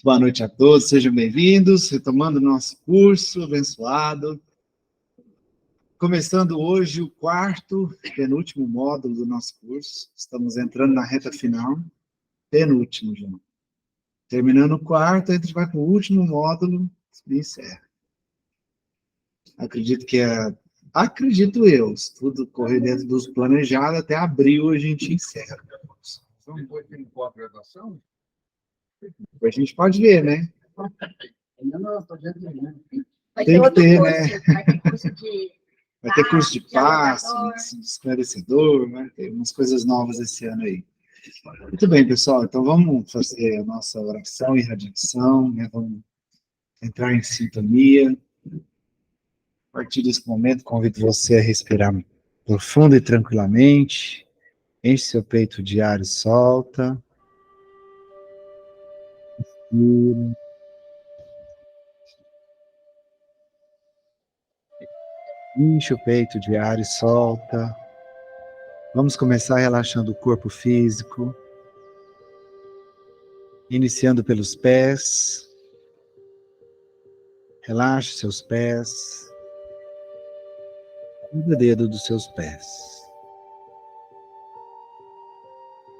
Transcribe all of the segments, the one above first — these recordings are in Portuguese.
Boa noite a todos, sejam bem-vindos, retomando o nosso curso abençoado. Começando hoje o quarto, penúltimo módulo do nosso curso. Estamos entrando na reta final, penúltimo já. Terminando o quarto, a gente vai para o último módulo e encerra. Acredito eu, se tudo correr dentro dos planejados, até abril a gente encerra. Vamos pôr aqui no pós-graduação? A gente pode ver, né? Ainda não, estou dentro, né? Tem que ter, né? Vai ter curso de... Vai ter curso de passe, de esclarecedor, vai ter umas coisas novas esse ano aí. Muito bem, pessoal, então vamos fazer a nossa oração e radiação, né? Vamos entrar em sintonia. A partir desse momento, convido você a respirar profundo e tranquilamente. Enche seu peito de ar e solta. Inspira. Enche o peito de ar e solta. Vamos começar relaxando o corpo físico. Iniciando pelos pés. Relaxe seus pés. Cada dedo dos seus pés.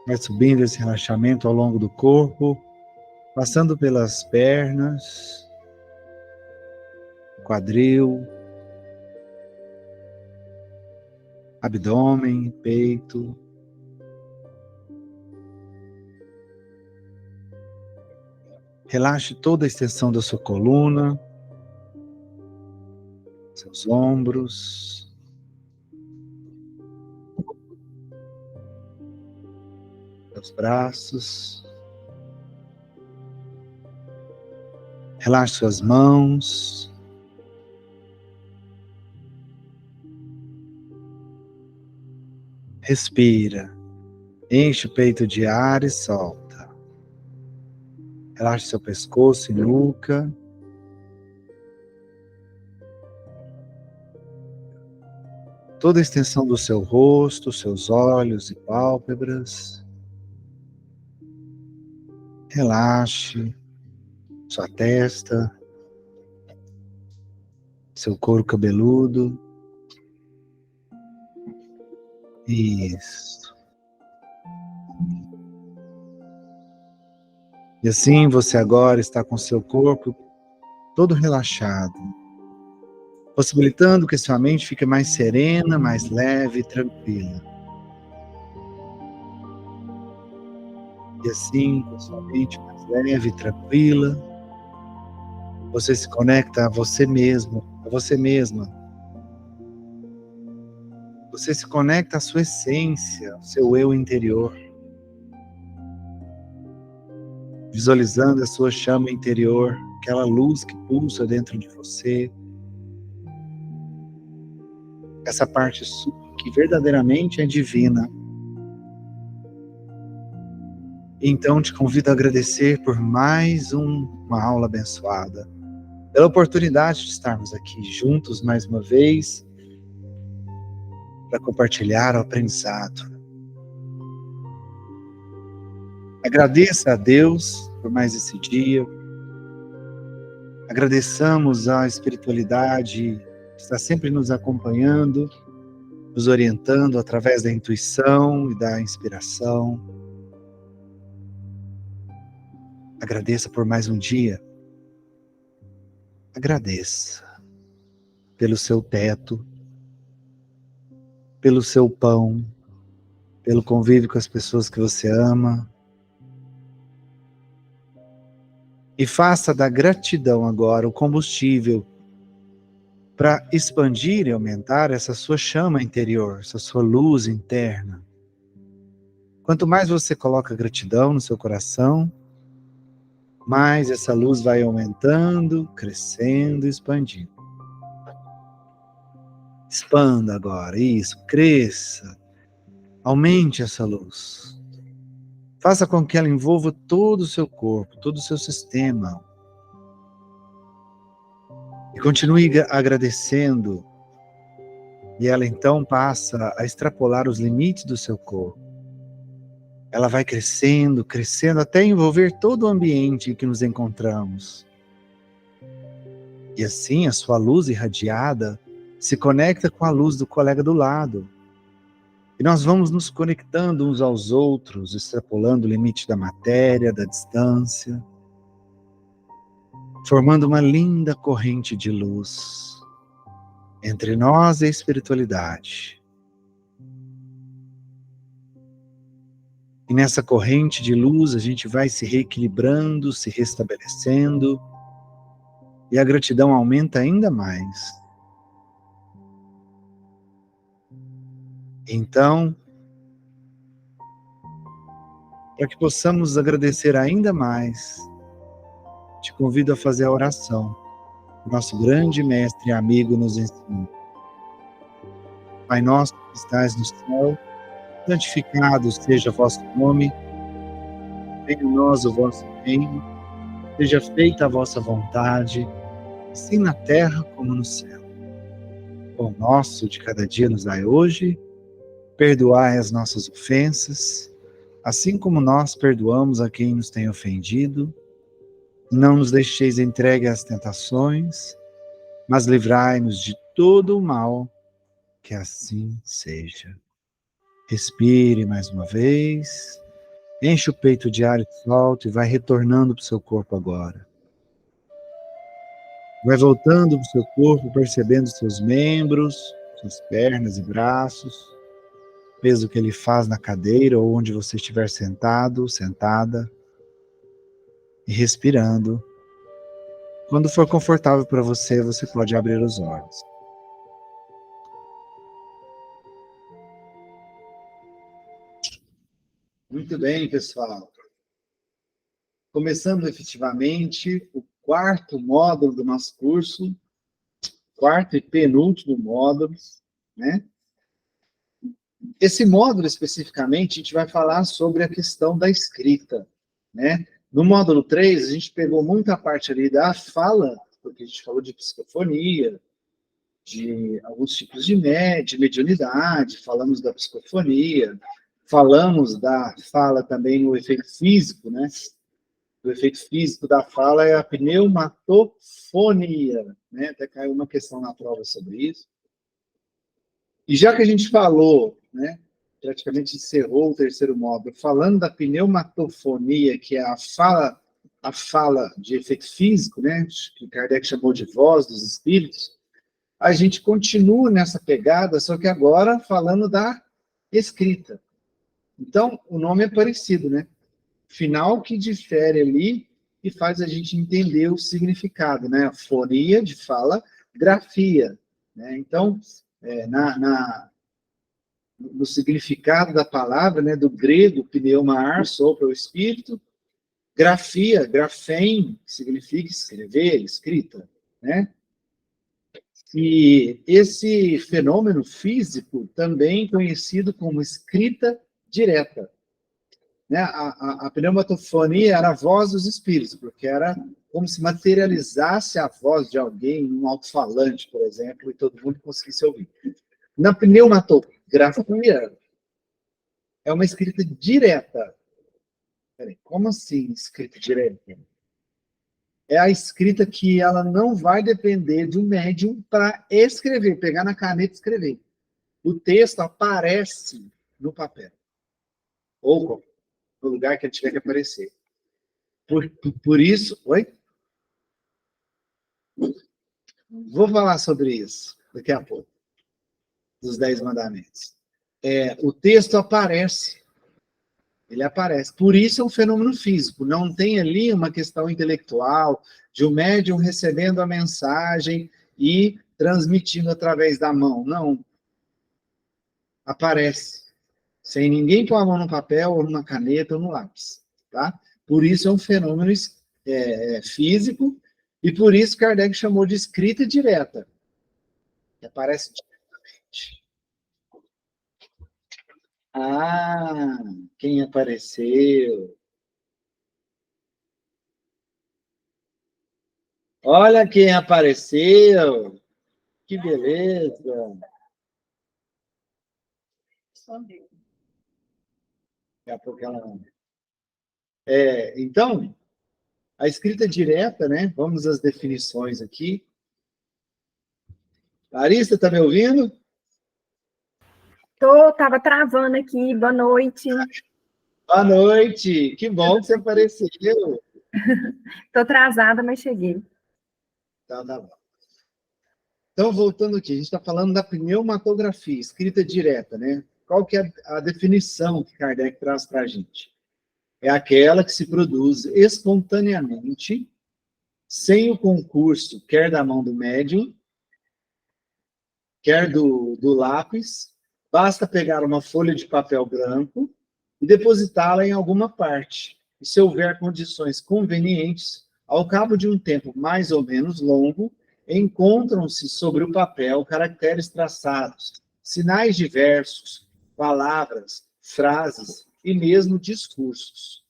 Vai subindo esse relaxamento ao longo do corpo, passando pelas pernas, quadril, abdômen, peito. Relaxe toda a extensão da sua coluna, seus ombros, seus braços. Relaxe suas mãos. Respira. Enche o peito de ar e solta. Relaxe seu pescoço e nuca. Toda a extensão do seu rosto, seus olhos e pálpebras. Relaxe sua testa, seu couro cabeludo. Isso. E assim você agora está com seu corpo todo relaxado, possibilitando que sua mente fique mais serena, mais leve e tranquila. E assim, com sua mente mais leve e tranquila, você se conecta a você mesmo, a você mesma. Você se conecta à sua essência, ao seu eu interior. Visualizando a sua chama interior, aquela luz que pulsa dentro de você. Essa parte sua que verdadeiramente é divina. Então te convido a agradecer por mais uma aula abençoada. Pela oportunidade de estarmos aqui juntos mais uma vez para compartilhar o aprendizado. Agradeça a Deus por mais esse dia. Agradeçamos a espiritualidade que está sempre nos acompanhando, nos orientando através da intuição e da inspiração. Agradeça por mais um dia. Agradeça pelo seu teto, pelo seu pão, pelo convívio com as pessoas que você ama. E faça da gratidão agora o combustível para expandir e aumentar essa sua chama interior, essa sua luz interna. Quanto mais você coloca gratidão no seu coração, mais essa luz vai aumentando, crescendo, expandindo. Expanda agora, isso, cresça, aumente essa luz. Faça com que ela envolva todo o seu corpo, todo o seu sistema. E continue agradecendo. E ela então passa a extrapolar os limites do seu corpo. ela vai crescendo, crescendo, até envolver todo o ambiente em que nos encontramos. E assim a sua luz irradiada se conecta com a luz do colega do lado. E nós vamos nos conectando uns aos outros, extrapolando o limite da matéria, da distância, formando uma linda corrente de luz entre nós e a espiritualidade. E nessa corrente de luz a gente vai se reequilibrando, se restabelecendo, e a gratidão aumenta ainda mais. Então, para que possamos agradecer ainda mais, te convido a fazer a oração que o nosso grande mestre e amigo nos ensina. Pai nosso que estais no céu, santificado seja o vosso nome, venha a nós o vosso reino, seja feita a vossa vontade, assim na terra como no céu. O pão nosso de cada dia nos dai hoje, perdoai as nossas ofensas, assim como nós perdoamos a quem nos tem ofendido. Não nos deixeis entregue às tentações, mas livrai-nos de todo o mal, que assim seja. Respire mais uma vez, enche o peito de ar e solte e vai retornando para o seu corpo agora. Vai voltando para o seu corpo, percebendo seus membros, suas pernas e braços, o peso que ele faz na cadeira ou onde você estiver sentado, sentada, e respirando. Quando for confortável para você, você pode abrir os olhos. Muito bem, pessoal. Começando efetivamente o quarto módulo do nosso curso, quarto e penúltimo módulo, né? Esse módulo, especificamente, a gente vai falar sobre a questão da escrita, né? No módulo 3, a gente pegou muita parte ali da fala, porque a gente falou de psicofonia, de alguns tipos de mediunidade, falamos da psicofonia, falamos da fala também, o efeito físico, né? O efeito físico da fala é a pneumatofonia, né? Até caiu uma questão na prova sobre isso. E já que a gente falou, né, praticamente encerrou o terceiro módulo, falando da pneumatofonia, que é a fala de efeito físico, né, que Kardec chamou de voz dos espíritos, a gente continua nessa pegada, só que agora falando da escrita. Então, o nome é parecido, né? Final que difere ali e faz a gente entender o significado, né? Fonia, de fala, grafia, né? Então, no significado da palavra, né, do grego, pneuma, ar, sopra o espírito, grafia, grafém, significa escrever, escrita, né? E esse fenômeno físico também conhecido como escrita direta, né? A pneumatofonia era a voz dos espíritos, porque era como se materializasse a voz de alguém num alto-falante, por exemplo, e todo mundo conseguisse ouvir. Na pneumatografia, é uma escrita direta. Peraí, como assim escrita direta? É a escrita que ela não vai depender de um médium para escrever, pegar na caneta e escrever. O texto aparece no papel, ou no lugar que ele tiver que aparecer. Por isso... Oi? Vou falar sobre isso daqui a pouco, dos 10 mandamentos. O texto aparece, ele aparece. Por isso é um fenômeno físico, não tem ali uma questão intelectual, de um médium recebendo a mensagem e transmitindo através da mão. Não. Aparece. Sem ninguém pôr a mão no papel, ou numa caneta, ou no lápis. Tá? Por isso é um fenômeno físico, e por isso Kardec chamou de escrita direta. Que aparece diretamente. Ah, quem apareceu? Olha quem apareceu! Que beleza! Daqui a pouco ela... Então, a escrita direta, né? Vamos às definições aqui. Larissa, está me ouvindo? Tava travando aqui, boa noite. Boa noite, que bom que você apareceu. Tô atrasada, mas cheguei. Tá bom. Então, voltando aqui, a gente está falando da pneumatografia, escrita direta, né? Qual que é a definição que Kardec traz para a gente? É aquela que se produz espontaneamente, sem o concurso, quer da mão do médium, quer do lápis, basta pegar uma folha de papel branco e depositá-la em alguma parte. E se houver condições convenientes, ao cabo de um tempo mais ou menos longo, encontram-se sobre o papel caracteres traçados, sinais diversos, palavras, frases e mesmo discursos.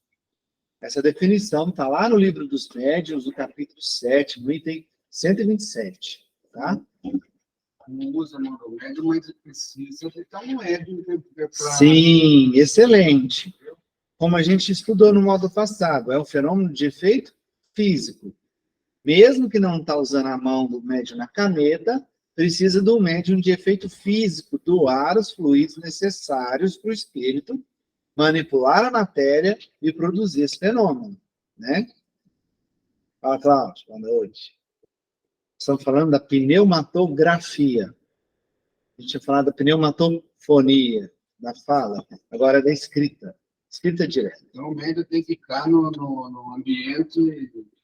Essa definição está lá no Livro dos Médiuns, no capítulo 7, no item 127. Tá? Não usa mão do médium, mas precisa de um médium para... Sim, excelente. Como a gente estudou no módulo passado, é um fenômeno de efeito físico. Mesmo que não está usando a mão do médium na caneta, precisa do médium de efeito físico, doar os fluidos necessários para o espírito manipular a matéria e produzir esse fenômeno, né? Fala, Cláudio, boa noite. Estamos falando da pneumatografia. A gente tinha falado da pneumatofonia, da fala, agora é da escrita. Escrita direta. Então, o médium tem que estar no ambiente,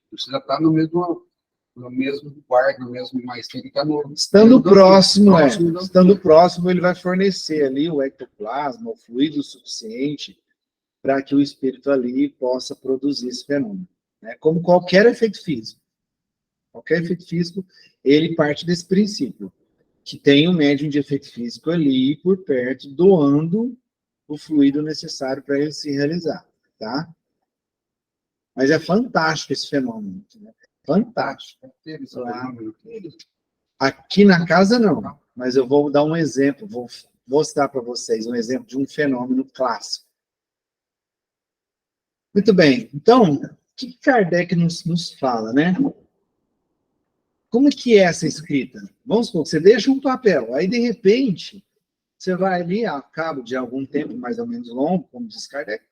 precisa estar no mesmo quarto, no mesmo mais tem que estar no... Estando próximo, estando próximo, ele vai fornecer ali o ectoplasma, o fluido suficiente para que o espírito ali possa produzir esse fenômeno. Né? Como qualquer efeito físico. Qualquer efeito físico, ele parte desse princípio, que tem um médium de efeito físico ali por perto, doando o fluido necessário para ele se realizar, tá? Mas é fantástico esse fenômeno, né? Fantástico. Aqui na casa, não, mas eu vou dar um exemplo, vou mostrar para vocês um exemplo de um fenômeno clássico. Muito bem, então, o que Kardec nos fala, né? Como que é essa escrita? Vamos supor, você deixa um papel, aí de repente, você vai ali, a cabo de algum tempo mais ou menos longo, como diz Kardec,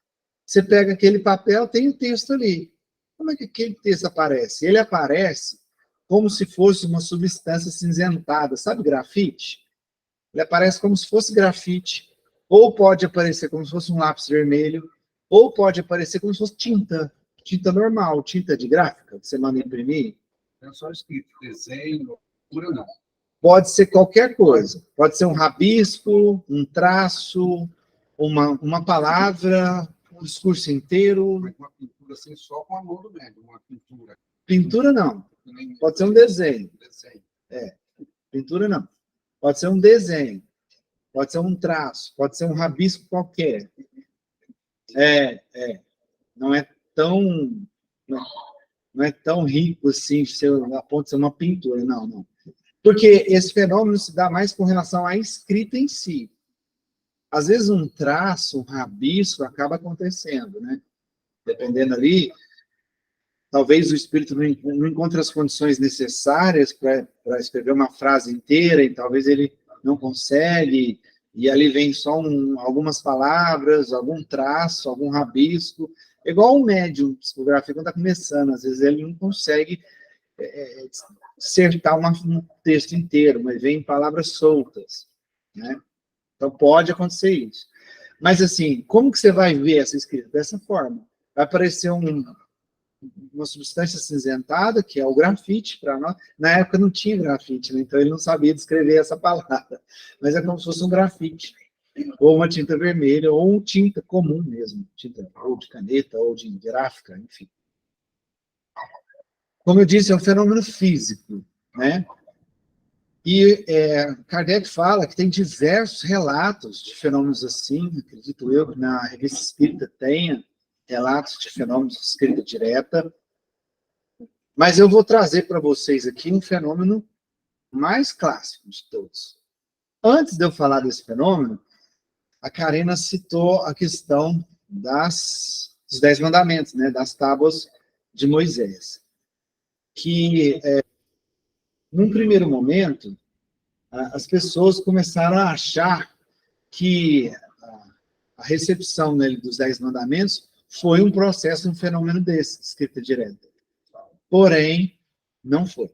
você pega aquele papel, tem o texto ali. Como é que aquele texto aparece? Ele aparece como se fosse uma substância cinzentada, sabe grafite? Ele aparece como se fosse grafite, ou pode aparecer como se fosse um lápis vermelho, ou pode aparecer como se fosse tinta normal, tinta de gráfica, que você manda imprimir. É só escrito, desenho, cura não. Pode ser qualquer coisa. Pode ser um rabisco, um traço, uma palavra, um discurso inteiro. Mas uma pintura assim, só com a mão do médium, uma pintura. Pintura não. Pode ser um desenho. Pintura não. Pode ser um desenho. Pode ser um traço. Pode ser um rabisco qualquer. Não é tão... Não é tão rico assim, a ponto de ser uma pintura, não. Porque esse fenômeno se dá mais com relação à escrita em si. Às vezes um traço, um rabisco acaba acontecendo, né? Dependendo ali, talvez o espírito não encontre as condições necessárias para escrever uma frase inteira, e talvez ele não consegue, e ali vem só algumas palavras, algum traço, algum rabisco. É igual um médium psicográfico quando está começando, às vezes ele não consegue dissertar um texto inteiro, mas vem palavras soltas, né? Então pode acontecer isso. Mas assim, como que você vai ver essa escrita? Dessa forma. Vai aparecer uma substância acinzentada, que é o grafite, para nós. Na época não tinha grafite, né? Então ele não sabia descrever essa palavra. Mas é como se fosse um grafite. Ou uma tinta vermelha, ou tinta comum mesmo. Tinta ou de caneta, ou de gráfica, enfim. Como eu disse, é um fenômeno físico, né? E Kardec fala que tem diversos relatos de fenômenos assim, acredito eu que na Revista Espírita tenha relatos de fenômenos de escrita direta, mas eu vou trazer para vocês aqui um fenômeno mais clássico de todos. Antes de eu falar desse fenômeno, a Karina citou a questão dos 10 mandamentos, né, das tábuas de Moisés. Que, num primeiro momento, as pessoas começaram a achar que a recepção, né, dos 10 mandamentos foi um processo, um fenômeno desse, escrita direta. Porém, não foi.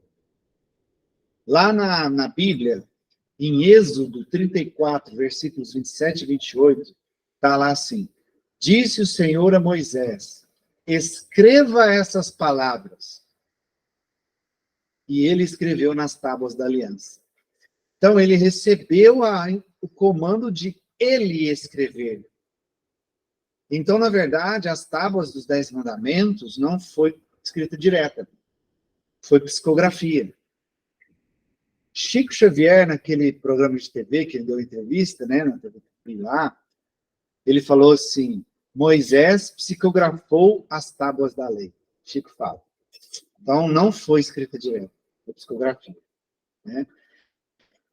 Lá na Bíblia, em Êxodo 34, versículos 27 e 28, está lá assim: disse o Senhor a Moisés, escreva essas palavras. E ele escreveu nas tábuas da aliança. Então, ele recebeu o comando de ele escrever. Então, na verdade, as tábuas dos 10 mandamentos não foi escrita direta, foi psicografia. Chico Xavier, naquele programa de TV que ele deu entrevista, né, na TV lá, ele falou assim: Moisés psicografou as tábuas da lei. Chico fala. Então, não foi escrita direta, foi psicografia. Né?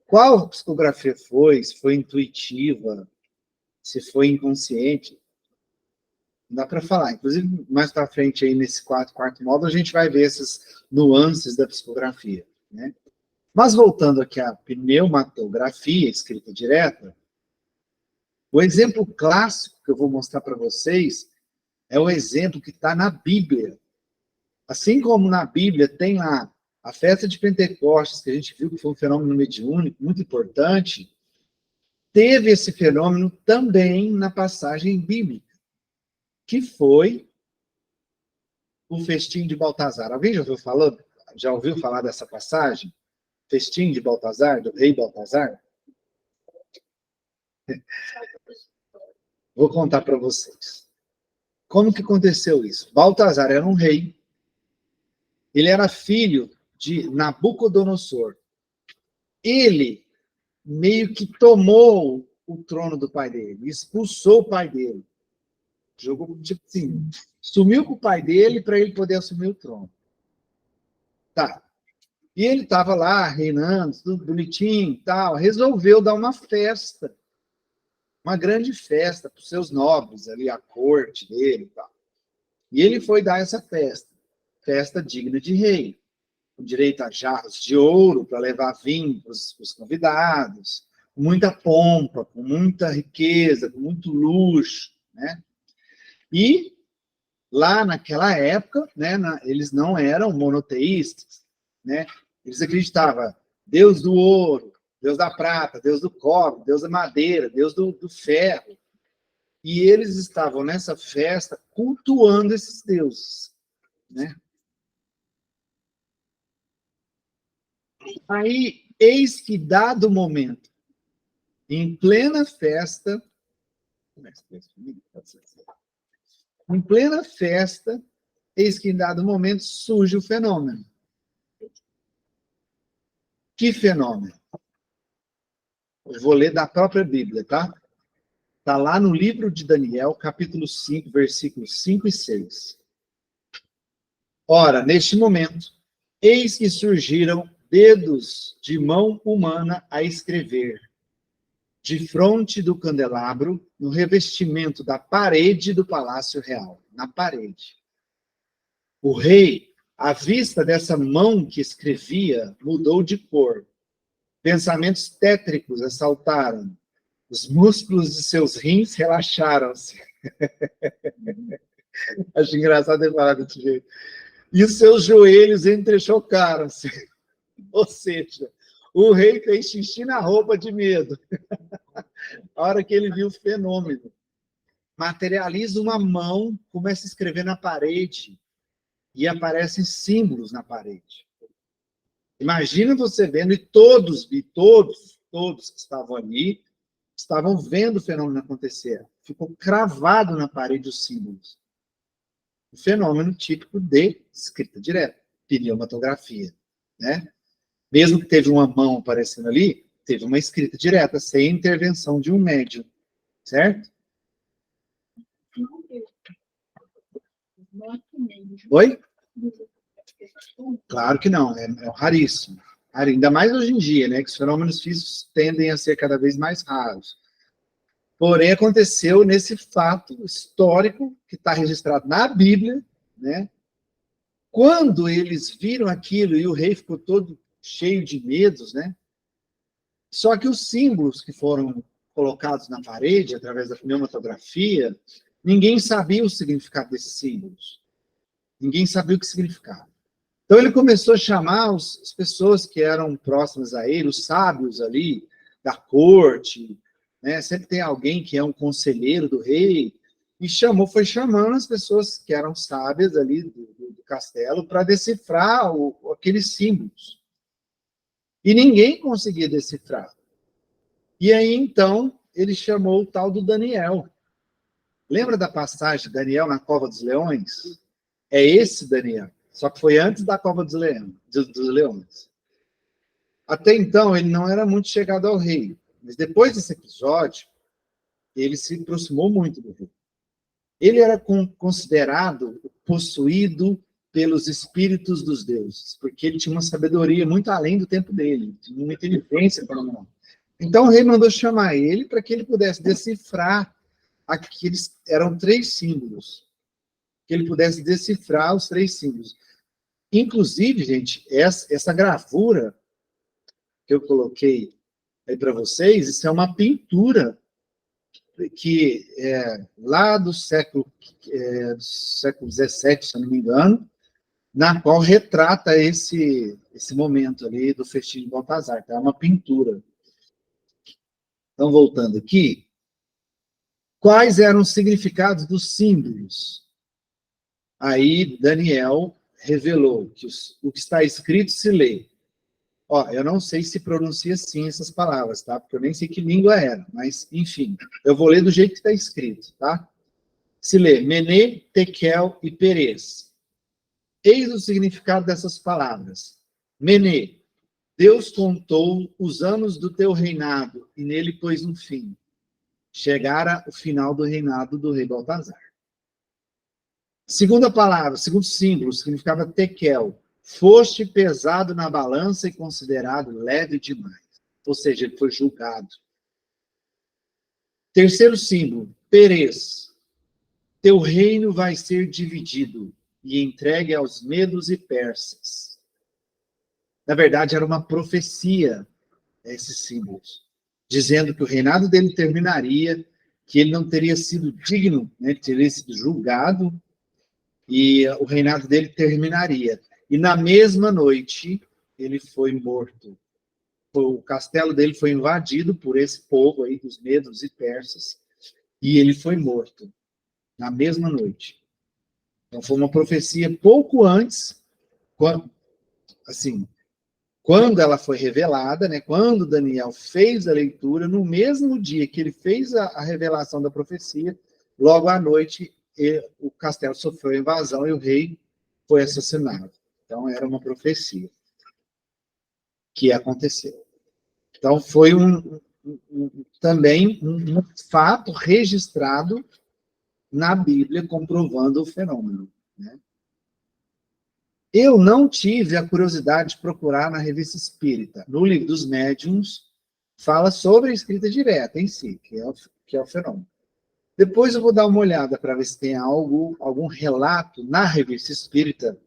Qual psicografia foi? Se foi intuitiva, se foi inconsciente, não dá para falar. Inclusive, mais para frente, aí nesse quarto módulo, a gente vai ver essas nuances da psicografia. Né? Mas voltando aqui à pneumatografia, escrita direta, o exemplo clássico que eu vou mostrar para vocês é o exemplo que está na Bíblia. Assim como na Bíblia tem lá a festa de Pentecostes, que a gente viu que foi um fenômeno mediúnico muito importante, teve esse fenômeno também na passagem bíblica, que foi o festim de Baltazar. Alguém já ouviu falar dessa passagem? Festim de Baltazar, do rei Baltazar? Vou contar para vocês. Como que aconteceu isso? Baltazar era um rei. Ele era filho de Nabucodonosor. Ele meio que tomou o trono do pai dele, expulsou o pai dele. Jogou, tipo assim, sumiu com o pai dele para ele poder assumir o trono. Tá. E ele estava lá, reinando, tudo bonitinho e tal, resolveu dar uma festa, uma grande festa para os seus nobres ali, a corte dele e tal. E ele foi dar essa festa digna de rei, com direito a jarros de ouro para levar vinho para os convidados, com muita pompa, com muita riqueza, com muito luxo, né? E lá naquela época, né, eles não eram monoteístas, né? Eles acreditavam Deus do ouro, Deus da prata, Deus do cobre, Deus da madeira, Deus do ferro. E eles estavam nessa festa cultuando esses deuses, né? Aí, eis que dado o momento, em plena festa, eis que em dado momento surge o fenômeno. Que fenômeno? Eu vou ler da própria Bíblia, tá? Está lá no livro de Daniel, capítulo 5, versículos 5 e 6. Ora, neste momento, eis que surgiram dedos de mão humana a escrever, de fronte do candelabro, no revestimento da parede do palácio real, na parede. O rei, à vista dessa mão que escrevia, mudou de cor. Pensamentos tétricos assaltaram. Os músculos de seus rins relaxaram-se. Acho engraçado ele falar desse jeito. E os seus joelhos entrechocaram-se. Ou seja, o rei fez xixi na roupa de medo. A hora que ele viu o fenômeno. Materializa uma mão, começa a escrever na parede. E aparecem símbolos na parede. Imagina você vendo, e todos que estavam ali, estavam vendo o fenômeno acontecer. Ficou cravado na parede os símbolos. O fenômeno típico de escrita direta, pneumatografia, né? Mesmo que teve uma mão aparecendo ali, teve uma escrita direta, sem intervenção de um médium, certo? Oi? Claro que não, é raríssimo. Ainda mais hoje em dia, né? Que os fenômenos físicos tendem a ser cada vez mais raros. Porém, aconteceu nesse fato histórico que está registrado na Bíblia, né? Quando eles viram aquilo e o rei ficou todo cheio de medos, né? Só que os símbolos que foram colocados na parede, através da pneumatografia, ninguém sabia o significado desses símbolos. Ninguém sabia o que significava. Então ele começou a chamar as pessoas que eram próximas a ele, os sábios ali, da corte, né? Sempre tem alguém que é um conselheiro do rei, e foi chamando as pessoas que eram sábias ali do castelo para decifrar aqueles símbolos. E ninguém conseguia decifrar. E aí, então, ele chamou o tal do Daniel. Lembra da passagem de Daniel na Cova dos Leões? É esse Daniel, só que foi antes da Cova dos Leões. Até então, ele não era muito chegado ao rei, mas depois desse episódio, ele se aproximou muito do rei. Ele era considerado possuído pelos espíritos dos deuses, porque ele tinha uma sabedoria muito além do tempo dele, tinha uma inteligência fenomenal. Então o rei mandou chamar ele para que ele pudesse decifrar aqueles, eram 3 símbolos, que ele pudesse decifrar os 3 símbolos. Inclusive, gente, essa gravura que eu coloquei aí para vocês, isso é uma pintura que lá do século XVII, se eu não me engano, na qual retrata esse momento ali do festim de Baltazar. Tá? É uma pintura. Então, voltando aqui, quais eram os significados dos símbolos? Aí Daniel revelou que o que está escrito se lê. Ó, eu não sei se pronuncia assim essas palavras, tá? Porque eu nem sei que língua era, mas, enfim, eu vou ler do jeito que está escrito, tá? Se lê Mené, Tekel e Perez. Eis o significado dessas palavras. Mené, Deus contou os anos do teu reinado e nele pôs um fim. Chegara o final do reinado do rei Baltazar. Segunda palavra, segundo símbolo, significava Tekel. Foste pesado na balança e considerado leve demais. Ou seja, ele foi julgado. Terceiro símbolo, Perez. Teu reino vai ser dividido e entregue aos medos e persas. Na verdade, era uma profecia, esses símbolos, dizendo que o reinado dele terminaria, que ele não teria sido digno, né, teria sido julgado, e o reinado dele terminaria. E na mesma noite, ele foi morto. O castelo dele foi invadido por esse povo aí, dos medos e persas, e ele foi morto na mesma noite. Então, foi uma profecia pouco antes, quando ela foi revelada, né, quando Daniel fez a leitura, no mesmo dia que ele fez a revelação da profecia, logo à noite, o castelo sofreu invasão e o rei foi assassinado. Então, era uma profecia que aconteceu. Então, foi também um fato registrado na Bíblia, comprovando o fenômeno. Né? Eu não tive a curiosidade de procurar na Revista Espírita. No Livro dos Médiuns, fala sobre a escrita direta em si, que é o fenômeno. Depois eu vou dar uma olhada para ver se tem algum relato na Revista Espírita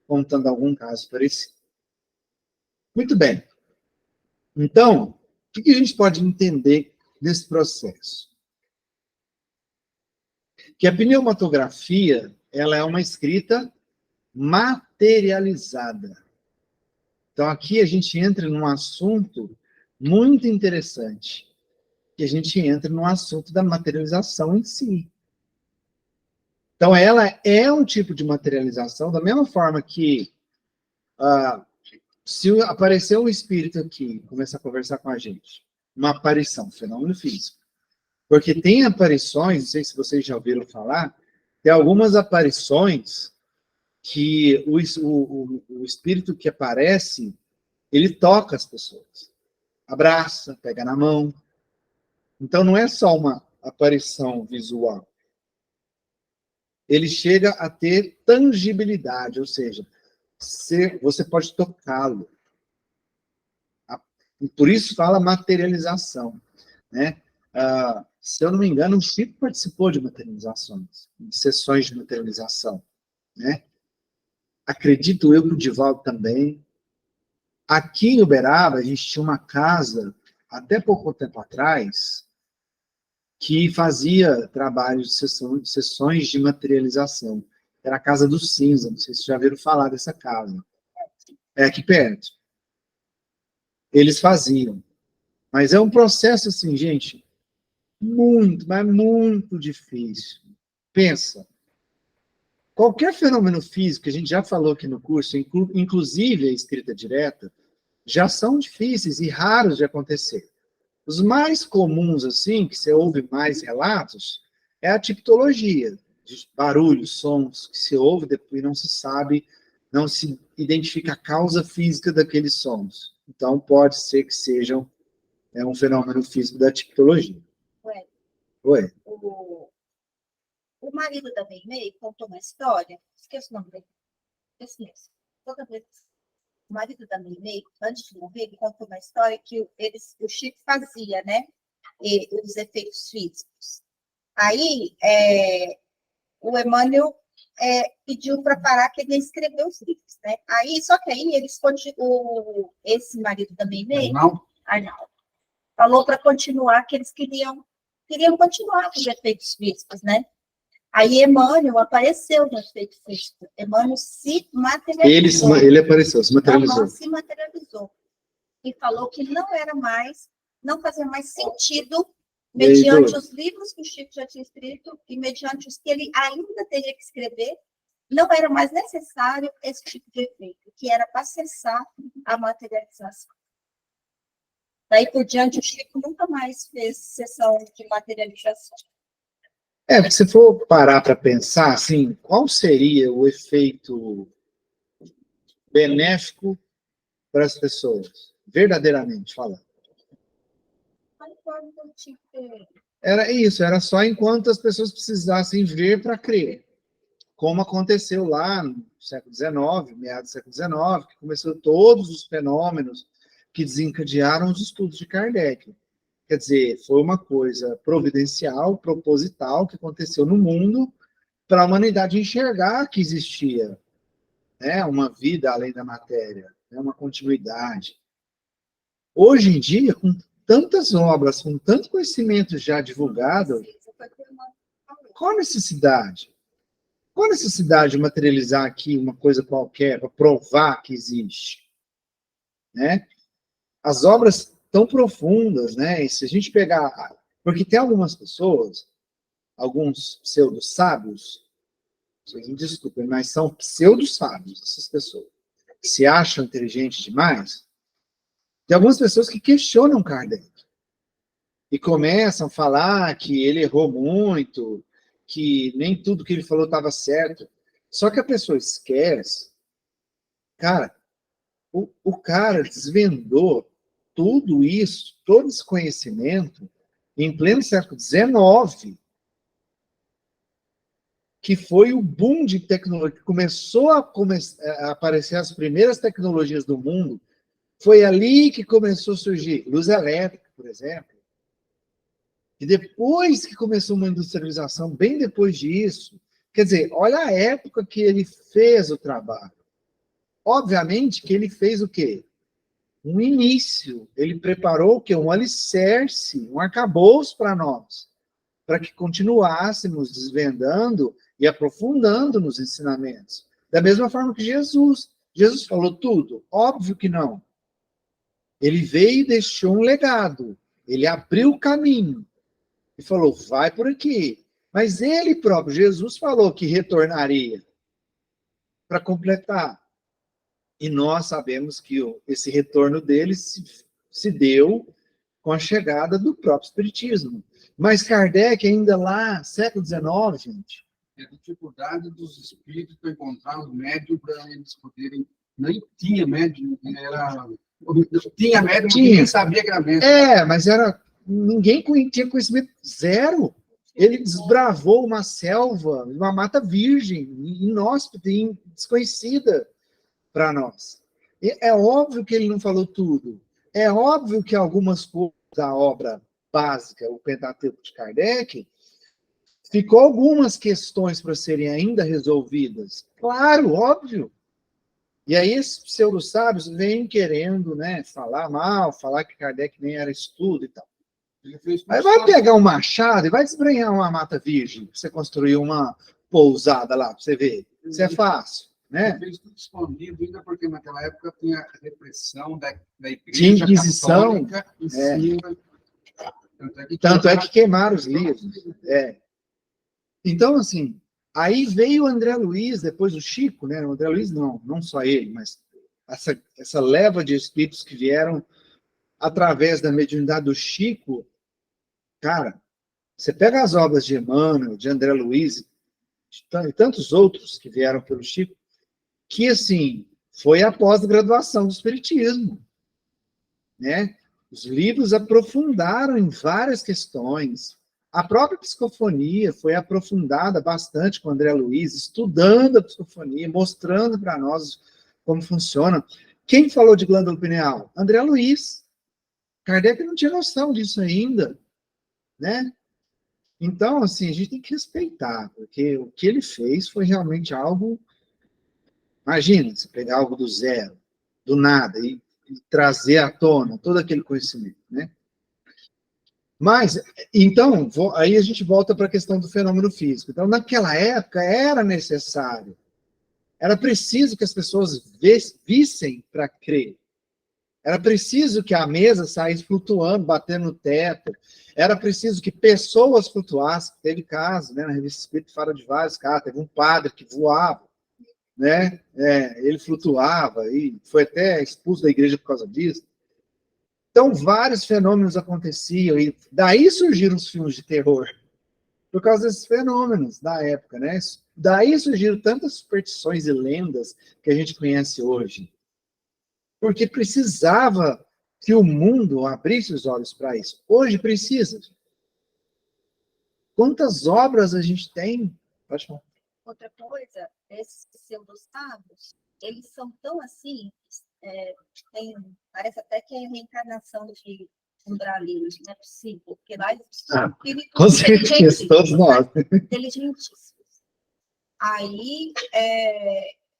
contando algum caso parecido. Muito bem. Então, o que a gente pode entender nesse processo? Que a pneumatografia, ela é uma escrita materializada. Então, aqui a gente entra num assunto muito interessante, que a gente entra no assunto da materialização em si. Então, ela é um tipo de materialização, da mesma forma que se aparecer um espírito aqui, começar a conversar com a gente, uma aparição, fenômeno físico. Porque tem aparições, não sei se vocês já ouviram falar, tem algumas aparições que o espírito que aparece, ele toca as pessoas, abraça, pega na mão. Então, não é só uma aparição visual. Ele chega a ter tangibilidade, ou seja, você pode tocá-lo. Por isso fala materialização. Né? Se eu não me engano, o Chico participou de materializações, de sessões de materialização, né? Acredito eu que o Divaldo também. Aqui em Uberaba, a gente tinha uma casa, até pouco tempo atrás, que fazia trabalhos de sessões de materialização. Era a Casa do Cinza, não sei se já viram falar dessa casa. É aqui perto. Eles faziam. Mas é um processo, assim, gente, muito, mas muito difícil. Pensa, qualquer fenômeno físico, que a gente já falou aqui no curso, inclusive a escrita direta, já são difíceis e raros de acontecer. Os mais comuns, assim, que você ouve mais relatos, é a tipologia, de barulhos, sons, que se ouve depois não se sabe, não se identifica a causa física daqueles sons. Então, pode ser que sejam um fenômeno físico da tipologia. Ué, Oi? o marido da Meimei contou uma história, esqueço o nome dele, esse mesmo. Toda vez, o marido da Meimei, antes de morrer, ele contou uma história que o Chico fazia, né? Os efeitos físicos. Aí, o Emmanuel pediu para parar, que ele ia escrever os livros, né? Aí, só que aí, esse marido da Meimei, Arnaldo, falou para continuar, que eles queriam continuar com os efeitos físicos, né? Aí Emmanuel apareceu no efeito físico. Emmanuel se materializou. Ele apareceu, se materializou. Se materializou. E falou que não fazia mais sentido, mediante os livros que o Chico já tinha escrito e mediante os que ele ainda teria que escrever, não era mais necessário esse tipo de efeito, que era para cessar a materialização. Daí por diante, o Chico nunca mais fez sessão de materialização. Se for parar para pensar, assim, qual seria o efeito benéfico para as pessoas, verdadeiramente falando? Era isso, era só enquanto as pessoas precisassem ver para crer. Como aconteceu lá no século XIX, meados do século XIX, que começou todos os fenômenos que desencadearam os estudos de Kardec. Quer dizer, foi uma coisa providencial, proposital, que aconteceu no mundo para a humanidade enxergar que existia, né, uma vida além da matéria, né, uma continuidade. Hoje em dia, com tantas obras, com tanto conhecimento já divulgado, qual a necessidade? Qual a necessidade de materializar aqui uma coisa qualquer para provar que existe? Né? As obras tão profundas, né? E se a gente pegar... Porque tem algumas pessoas, alguns pseudo-sábios, vocês me desculpem, mas são pseudo-sábios, essas pessoas, que se acham inteligentes demais. Tem algumas pessoas que questionam Kardec. E começam a falar que ele errou muito, que nem tudo que ele falou estava certo. Só que a pessoa esquece. Cara, o cara desvendou tudo isso, todo esse conhecimento, em pleno século XIX, que foi o boom de tecnologia, que começou a aparecer as primeiras tecnologias do mundo. Foi ali que começou a surgir luz elétrica, por exemplo. E depois que começou uma industrialização, bem depois disso, quer dizer, olha a época que ele fez o trabalho. Obviamente que ele fez o quê? Um início. Ele preparou o quê? Um alicerce, um arcabouço para nós, para que continuássemos desvendando e aprofundando nos ensinamentos. Da mesma forma que Jesus. Jesus falou tudo? Óbvio que não. Ele veio e deixou um legado. Ele abriu o caminho. E falou, vai por aqui. Mas ele próprio, Jesus, falou que retornaria para completar. E nós sabemos que esse retorno dele se deu com a chegada do próprio Espiritismo. Mas Kardec, ainda lá, século XIX, gente... É a dificuldade dos espíritos para encontrar um médium para eles poderem... Nem tinha médium, tinha médium, mas ninguém sabia que era médium. Mas ninguém tinha conhecimento zero. Ele desbravou uma selva, uma mata virgem, inóspita, desconhecida para nós. É óbvio que ele não falou tudo. É óbvio que algumas coisas da obra básica, o Pentateuco de Kardec, ficou algumas questões para serem ainda resolvidas. Claro, óbvio. E aí esses pseudo-sábios vêm querendo, né, falar mal, falar que Kardec nem era estudo e tal. Aí vai pegar um machado e vai desbrenhar uma mata virgem, pra você construir uma pousada lá, para você ver. Isso é fácil, né? Ele fez tudo escondido, ainda porque naquela época tinha a repressão da igreja De Inquisição, católica em cima. Tanto é que queimaram os livros. Então, assim, aí veio o André Luiz, depois o Chico, né? O André Luiz não só ele, mas essa leva de espíritos que vieram através da mediunidade do Chico. Cara, você pega as obras de Emmanuel, de André Luiz, e tantos outros que vieram pelo Chico, que, assim, foi a pós-graduação do Espiritismo, né? Os livros aprofundaram em várias questões. A própria psicofonia foi aprofundada bastante com André Luiz, estudando a psicofonia, mostrando para nós como funciona. Quem falou de glândula pineal? André Luiz. Kardec não tinha noção disso ainda, né? Então, assim, a gente tem que respeitar, porque o que ele fez foi realmente algo... Imagina, você pegar algo do zero, do nada, e trazer à tona todo aquele conhecimento, né? Mas, então, aí a gente volta para a questão do fenômeno físico. Então, naquela época, era necessário, era preciso que as pessoas vissem para crer. Era preciso que a mesa saísse flutuando, batendo no teto. Era preciso que pessoas flutuassem. Teve casos, né? Na Revista Espírita fala de vários casos. Teve um padre que voava, né? Ele flutuava e foi até expulso da igreja por causa disso. Então, vários fenômenos aconteciam, e daí surgiram os filmes de terror, por causa desses fenômenos da época, né? Daí surgiram tantas superstições e lendas que a gente conhece hoje. Porque precisava que o mundo abrisse os olhos para isso. Hoje precisa. Quantas obras a gente tem? Pode falar. Outra coisa, esses pseudo-sábios, eles são tão assim, parece até que é a reencarnação de umbralinos, não é possível, porque lá eles são com certeza, todos nós. Inteligentíssimos. Aí,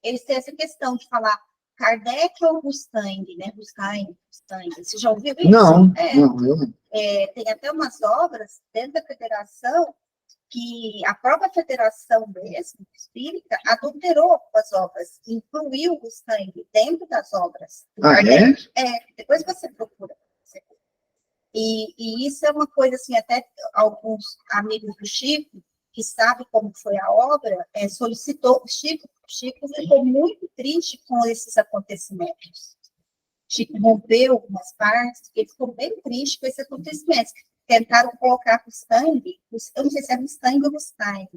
eles têm essa questão de falar Kardec ou Rustaing, né? Rustaing, você já ouviu isso? Não, eu não. Tem até umas obras dentro da federação que a própria federação mesmo, espírita, adulterou as obras, incluiu o Rustaing dentro das obras. Depois você procura. E isso é uma coisa, assim, até alguns amigos do Chico, que sabem como foi a obra, solicitou, o Chico ficou muito triste com esses acontecimentos. Chico rompeu algumas partes, ele ficou bem triste com esses acontecimentos. Tentaram colocar Rustaing, eu não sei se é Rustaing ou Rustaing,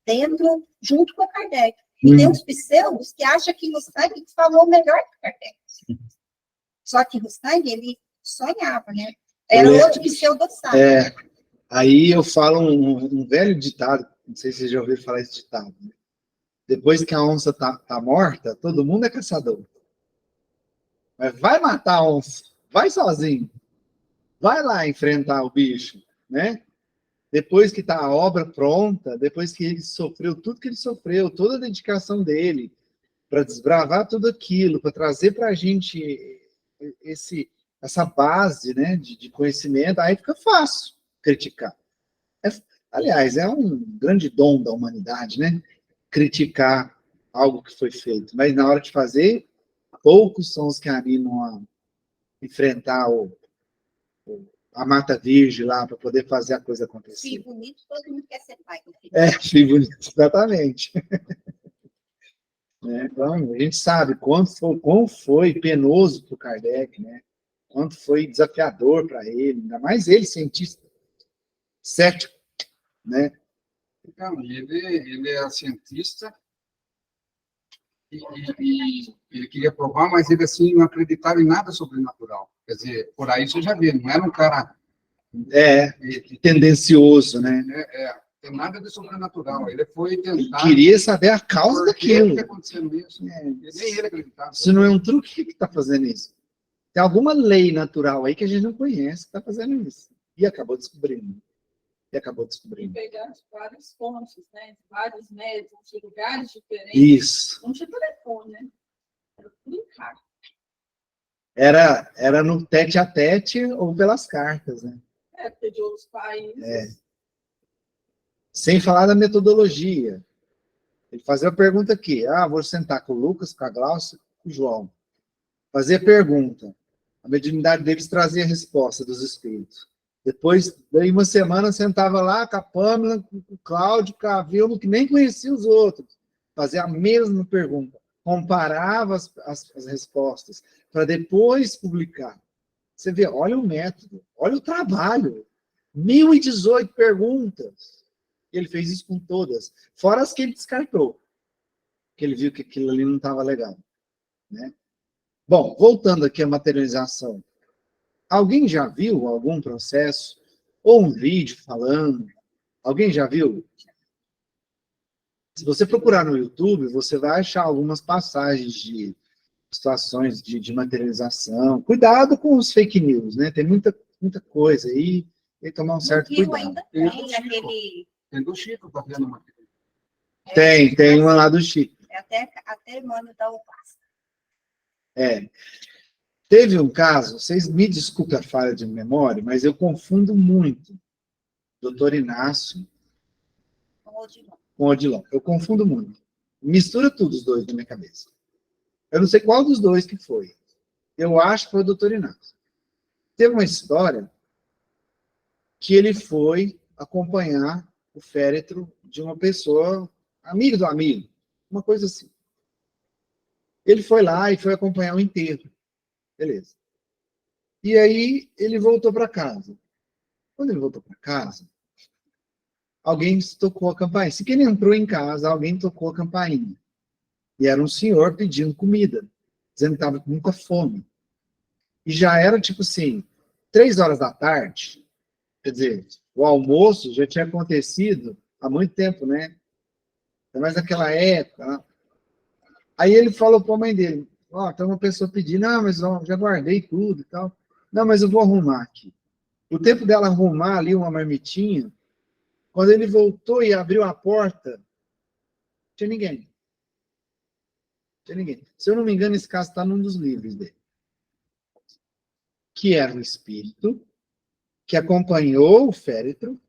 dentro, junto com Kardec. E tem uns pseudos que acham que Rustaing falou melhor que Kardec. Só que Rustaing, ele sonhava, né? Era outro pseudo-sábio. Aí eu falo um velho ditado, não sei se vocês já ouviram falar esse ditado, né? Depois que a onça tá morta, todo mundo é caçador. Mas vai matar a onça, vai sozinho. Vai lá enfrentar o bicho, né? Depois que tá a obra pronta, depois que ele sofreu tudo que ele sofreu, toda a dedicação dele para desbravar tudo aquilo, para trazer para a gente essa base, né, de conhecimento, aí fica fácil criticar. Aliás, é um grande dom da humanidade, né? Criticar algo que foi feito. Mas na hora de fazer, poucos são os que animam a enfrentar a mata virgem lá, para poder fazer a coisa acontecer. Filho bonito, todo mundo quer ser pai. Filho bonito, exatamente. Então, a gente sabe quão foi penoso para o Kardec, né? Quanto foi desafiador para ele, ainda mais ele, cientista cético, né? Então, ele é cientista e ele queria provar, mas ele, assim, não acreditava em nada sobrenatural. Quer dizer, por aí você já vê, não era um cara... tendencioso, né? Tem nada de sobrenatural. Ele foi tentar... Ele queria saber a causa daquilo. Por que acontecendo isso? Nem ele acreditava. Se não é um truque, o que está fazendo isso? Tem alguma lei natural aí que a gente não conhece que está fazendo isso. E acabou descobrindo. E acabou descobrindo. Pegar várias fontes, né? Vários médicos de lugares diferentes. Isso. Não tinha telefone, né? Era tudo em carta. Era no tete-a-tete ou pelas cartas, né? Porque de outros países. Sem falar da metodologia. Ele fazia a pergunta aqui. Vou sentar com o Lucas, com a Glaucia, com o João. Fazia a pergunta. A mediunidade deles trazia a resposta dos espíritos. Depois, daí uma semana, sentava lá com a Pâmela, com o Cláudio, com a Vilma, que nem conhecia os outros. Fazia a mesma pergunta. Comparava as respostas, para depois publicar. Você vê, olha o método, olha o trabalho. 1018 perguntas. Ele fez isso com todas. Fora as que ele descartou. Que ele viu que aquilo ali não estava legal. Né? Bom, voltando aqui à materialização. Alguém já viu algum processo ou um vídeo falando? Alguém já viu? Se você procurar no YouTube, você vai achar algumas passagens de situações de materialização. Cuidado com os fake news, né? Tem muita coisa aí, tem que tomar um certo No Rio cuidado. ainda Tem tem aquele... Tem do Chico, tá vendo uma. Tem uma lá do Chico. Até mano da UPAS. Teve um caso, vocês me desculpem a falha de memória, mas eu confundo muito Dr. Inácio com Odilon. Eu confundo muito. Mistura tudo os dois na minha cabeça. Eu não sei qual dos dois que foi. Eu acho que foi o Dr. Inácio. Teve uma história que ele foi acompanhar o féretro de uma pessoa, amigo do amigo, uma coisa assim. Ele foi lá e foi acompanhar o enterro. Beleza. E aí ele voltou para casa. Quando ele voltou para casa, alguém tocou a campainha. Se que ele entrou em casa, alguém tocou a campainha. E era um senhor pedindo comida, dizendo que estava com muita fome. E já era, tipo assim, 3 horas da tarde. Quer dizer, o almoço já tinha acontecido há muito tempo, né? Mas naquela época. Né? Aí ele falou para a mãe dele, tem uma pessoa pedindo, mas já guardei tudo e tal. Não, mas eu vou arrumar aqui. O tempo dela arrumar ali uma marmitinha, quando ele voltou e abriu a porta, não tinha ninguém. Se eu não me engano, esse caso está num dos livros dele. Que era um espírito que acompanhou o féretro.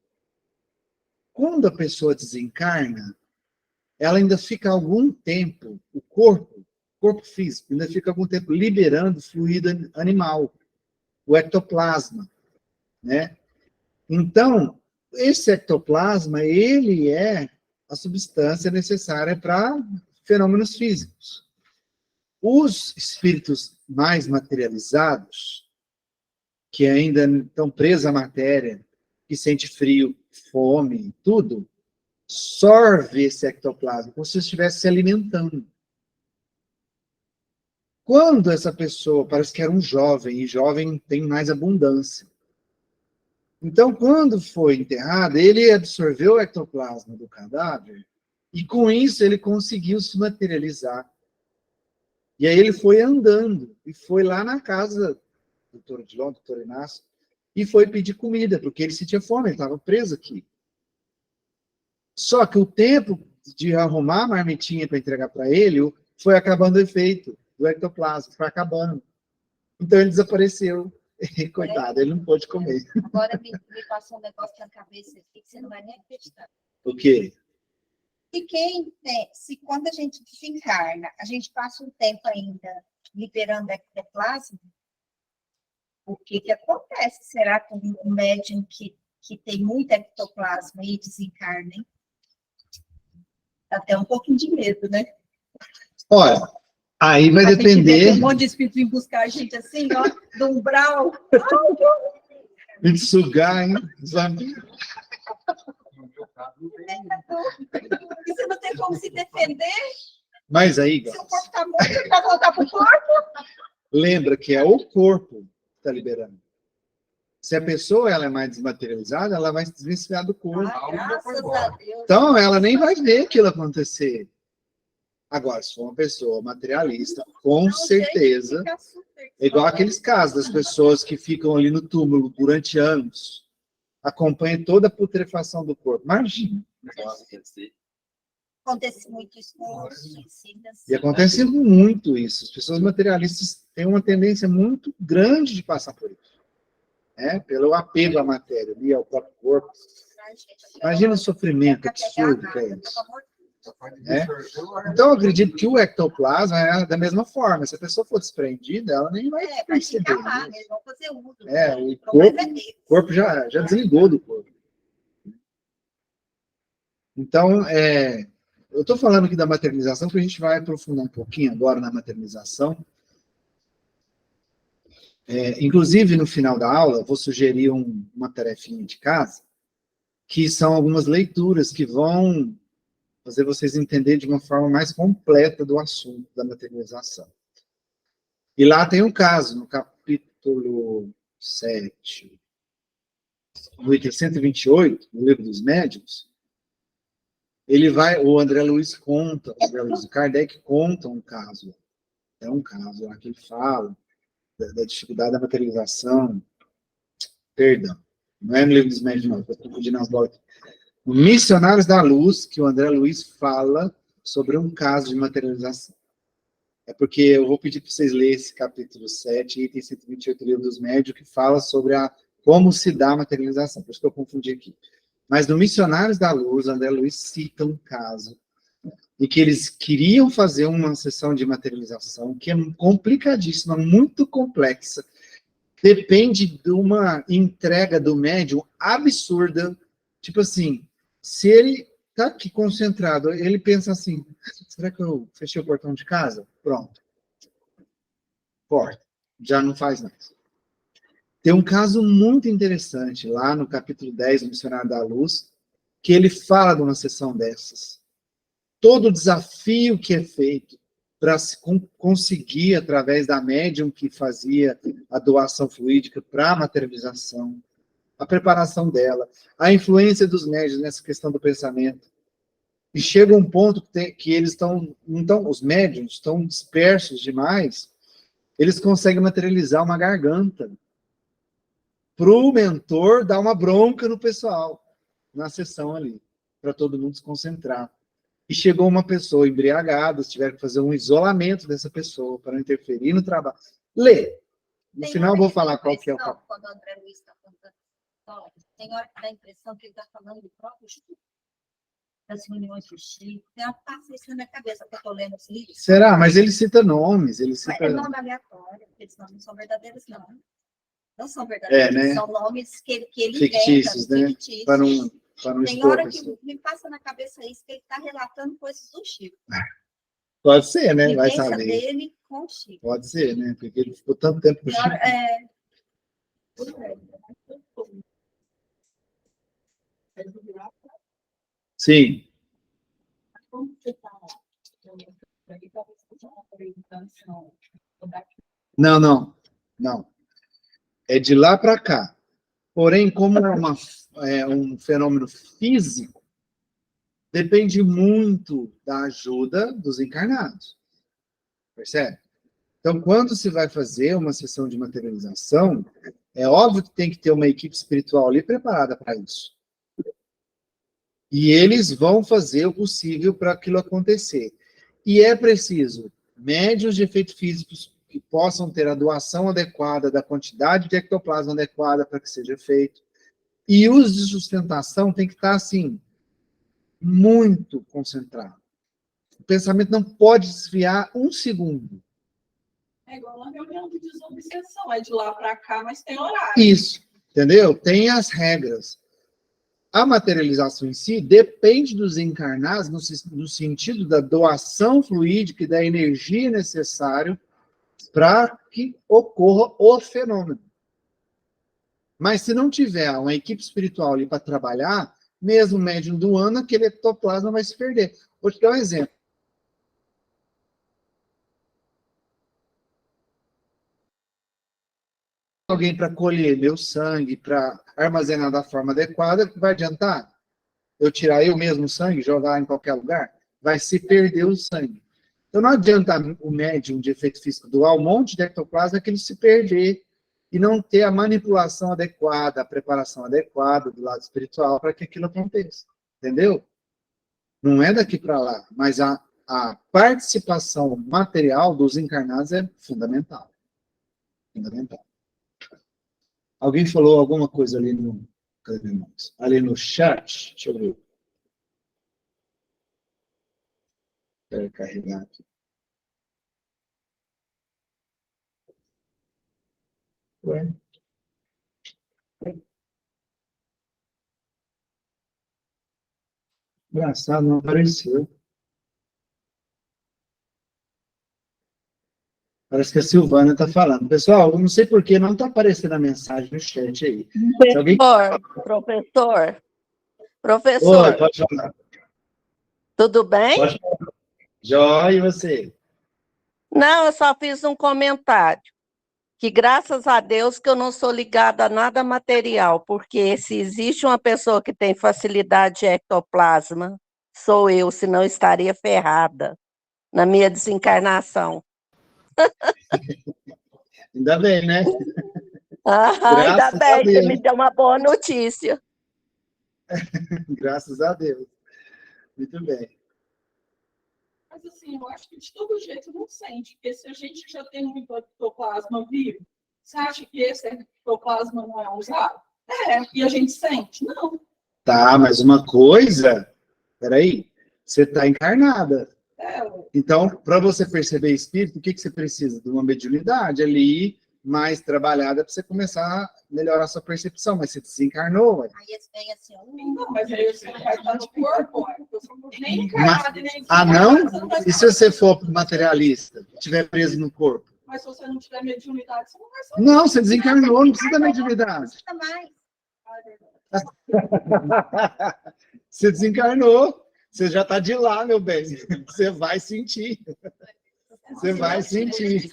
Quando a pessoa desencarna, ela ainda fica algum tempo, o corpo físico, ainda fica algum tempo liberando fluido animal, o ectoplasma, né? Então, esse ectoplasma, ele é a substância necessária para fenômenos físicos. Os espíritos mais materializados, que ainda estão presos à matéria, que sente frio, fome, tudo, sorve esse ectoplasma, como se estivesse se alimentando. Quando essa pessoa, parece que era um jovem, e jovem tem mais abundância. Então, quando foi enterrado, ele absorveu o ectoplasma do cadáver, e com isso ele conseguiu se materializar. E aí ele foi andando, e foi lá na casa do Dr. Odilon, do Dr. Inácio, e foi pedir comida, porque ele sentia fome, ele estava preso aqui. Só que o tempo de arrumar a marmitinha para entregar para ele, foi acabando o efeito do ectoplasma, foi acabando. Então ele desapareceu. Coitado, ele não pôde comer. Agora me passou um negócio na cabeça aqui que você não vai nem acreditar. O quê? Se quando a gente desencarna, a gente passa um tempo ainda liberando ectoplasma, o que acontece? Será que um médium que tem muito ectoplasma e desencarna, hein? Dá até um pouquinho de medo, né? Olha, aí vai depender... Um monte de espírito vir buscar a gente assim, ó, do umbral. De sugar, hein? E você não tem como se defender? Mas aí, Seu corpo está morto, para voltar para o corpo? Lembra que é o corpo que está liberando. Se a pessoa ela é mais desmaterializada, ela vai se desvencilhar do corpo. Graças a Deus. Então, ela nem vai ver aquilo acontecer. Agora, se for uma pessoa materialista, com certeza, é igual aqueles casos das pessoas que ficam ali no túmulo durante anos, acompanha toda a putrefação do corpo. Imagina. Acontece muito isso com os suicidas. E acontece muito isso. As pessoas materialistas têm uma tendência muito grande de passar por isso. Pelo apego à matéria, e ao próprio corpo. Imagina o sofrimento absurdo que é isso. Então, eu acredito que o ectoplasma é da mesma forma. Se a pessoa for despreendida, ela nem vai Vai perceber. ficar lá, Isso. eles vão fazer uso. O problema é deles. corpo já desligou do corpo. Então, eu estou falando aqui da materialização, porque a gente vai aprofundar um pouquinho agora na materialização. Inclusive, no final da aula, eu vou sugerir uma tarefinha de casa, que são algumas leituras que vão fazer vocês entenderem de uma forma mais completa do assunto da materialização. E lá tem um caso, no capítulo 7, no item 128, no livro dos médiuns, o André Luiz conta, o Kardec conta um caso. É um caso lá que ele fala da dificuldade da materialização. Perdão, não é no livro dos médiuns, não, estou confundindo as bolas. Missionários da Luz, que o André Luiz fala sobre um caso de materialização. É porque eu vou pedir para vocês lerem esse capítulo 7, item 128 do livro dos médiuns, que fala sobre como se dá a materialização. Por isso que eu confundi aqui. Mas no Missionários da Luz, André Luiz cita um caso em que eles queriam fazer uma sessão de materialização que é complicadíssima, muito complexa. Depende de uma entrega do médium absurda. Tipo assim, se ele está aqui concentrado, ele pensa assim, será que eu fechei o portão de casa? Pronto. Porta. Já não faz mais. Tem um caso muito interessante lá no capítulo 10 do Missionário da Luz, que ele fala de uma sessão dessas. Todo o desafio que é feito para se conseguir, através da médium que fazia a doação fluídica para a materialização, a preparação dela, a influência dos médiuns nessa questão do pensamento. E chega um ponto que eles estão, então, os médiuns estão dispersos demais, eles conseguem materializar uma garganta para o mentor dar uma bronca no pessoal, na sessão ali, para todo mundo se concentrar. E chegou uma pessoa embriagada, tiveram que fazer um isolamento dessa pessoa para não interferir no trabalho. Lê. No final eu vou falar qual que é o capítulo. Quando o André Luiz está contando história, tem hora que dá a impressão que ele está falando do próprio Chico, das reuniões do Chico. Tem uma parte isso na minha cabeça que eu estou lendo os livros. Será? Mas ele cita nomes. Ele cita... É nome aleatório, esses nomes não são verdadeiros, não. Não são verdadeiros, né? são nomes que ele fictícios, inventa, né? fictícios. Para não Tem expor hora a que pessoa. me passa na cabeça isso, que ele está relatando coisas do Chico. Pode ser, né? Vai Vivência saber. dele com o Chico. Pode ser, né? Porque ele ficou tanto tempo com o Tem Chico. hora, Sim. Como você está aí, talvez seja uma orientação. Não. É de lá para cá. Porém, como é um fenômeno físico, depende muito da ajuda dos encarnados. Percebe? Então, quando se vai fazer uma sessão de materialização, é óbvio que tem que ter uma equipe espiritual ali preparada para isso. E eles vão fazer o possível para aquilo acontecer. E é preciso médiuns de efeitos físicos que possam ter a doação adequada, da quantidade de ectoplasma adequada para que seja feito. E os de sustentação tem que estar, assim, muito concentrado. O pensamento não pode desviar um segundo. É igual uma reunião de desobsessão, é de lá para cá, mas tem horário. Isso, entendeu? Tem as regras. A materialização em si depende dos encarnados no sentido da doação fluídica e da energia necessária para que ocorra o fenômeno. Mas se não tiver uma equipe espiritual ali para trabalhar, mesmo o médium do ano, aquele ectoplasma vai se perder. Vou te dar um exemplo. Alguém para colher meu sangue, para armazenar da forma adequada, vai adiantar? Eu tirar eu mesmo o sangue, jogar em qualquer lugar? Vai se perder o sangue. Então não adianta o médium de efeito físico doar um monte de ectoplasma que ele se perder e não ter a manipulação adequada, a preparação adequada do lado espiritual para que aquilo aconteça. Entendeu? Não é daqui para lá, mas a participação material dos encarnados é fundamental. Fundamental. Alguém falou alguma coisa ali no, ali no chat? Deixa eu ver. Espera carregar aqui. Ué? Engraçado, não apareceu. Parece que a Silvana está falando. Pessoal, eu não sei por que não está aparecendo a mensagem no chat aí. Se alguém... Professor, Oi, pode falar. tudo bem? Pode falar. Jóia, e você? Não, eu só fiz um comentário, que graças a Deus que eu não sou ligada a nada material, porque se existe uma pessoa que tem facilidade de ectoplasma, sou eu, senão estaria ferrada na minha desencarnação. Ainda bem, né? Ainda Graças a bem, você Deus. me deu uma boa notícia. Graças a Deus. Muito bem. Mas assim, eu acho que de todo jeito não sente, porque se a gente já tem muito ectoplasma vivo, você acha que esse ectoplasma não é usado? É, e a gente sente? Não. Tá, mas uma coisa... Peraí. Você está encarnada. Então, para você perceber espírito, o que você precisa? De uma mediunidade ali, mais trabalhada, para você começar a melhorar a sua percepção. Mas você desencarnou, ué. Aí eles vêm assim, Não, mas aí você não vai estar de corpo, eu sou nem encarnada, nem Ah, não? desencarnada, E se você for materialista, estiver preso no corpo? Mas se você não tiver mediunidade, você não vai saber. Não, você desencarnou, não precisa da mediunidade. não mais. Você desencarnou, você já está de lá, meu bem. Você vai sentir. Você vai sentir.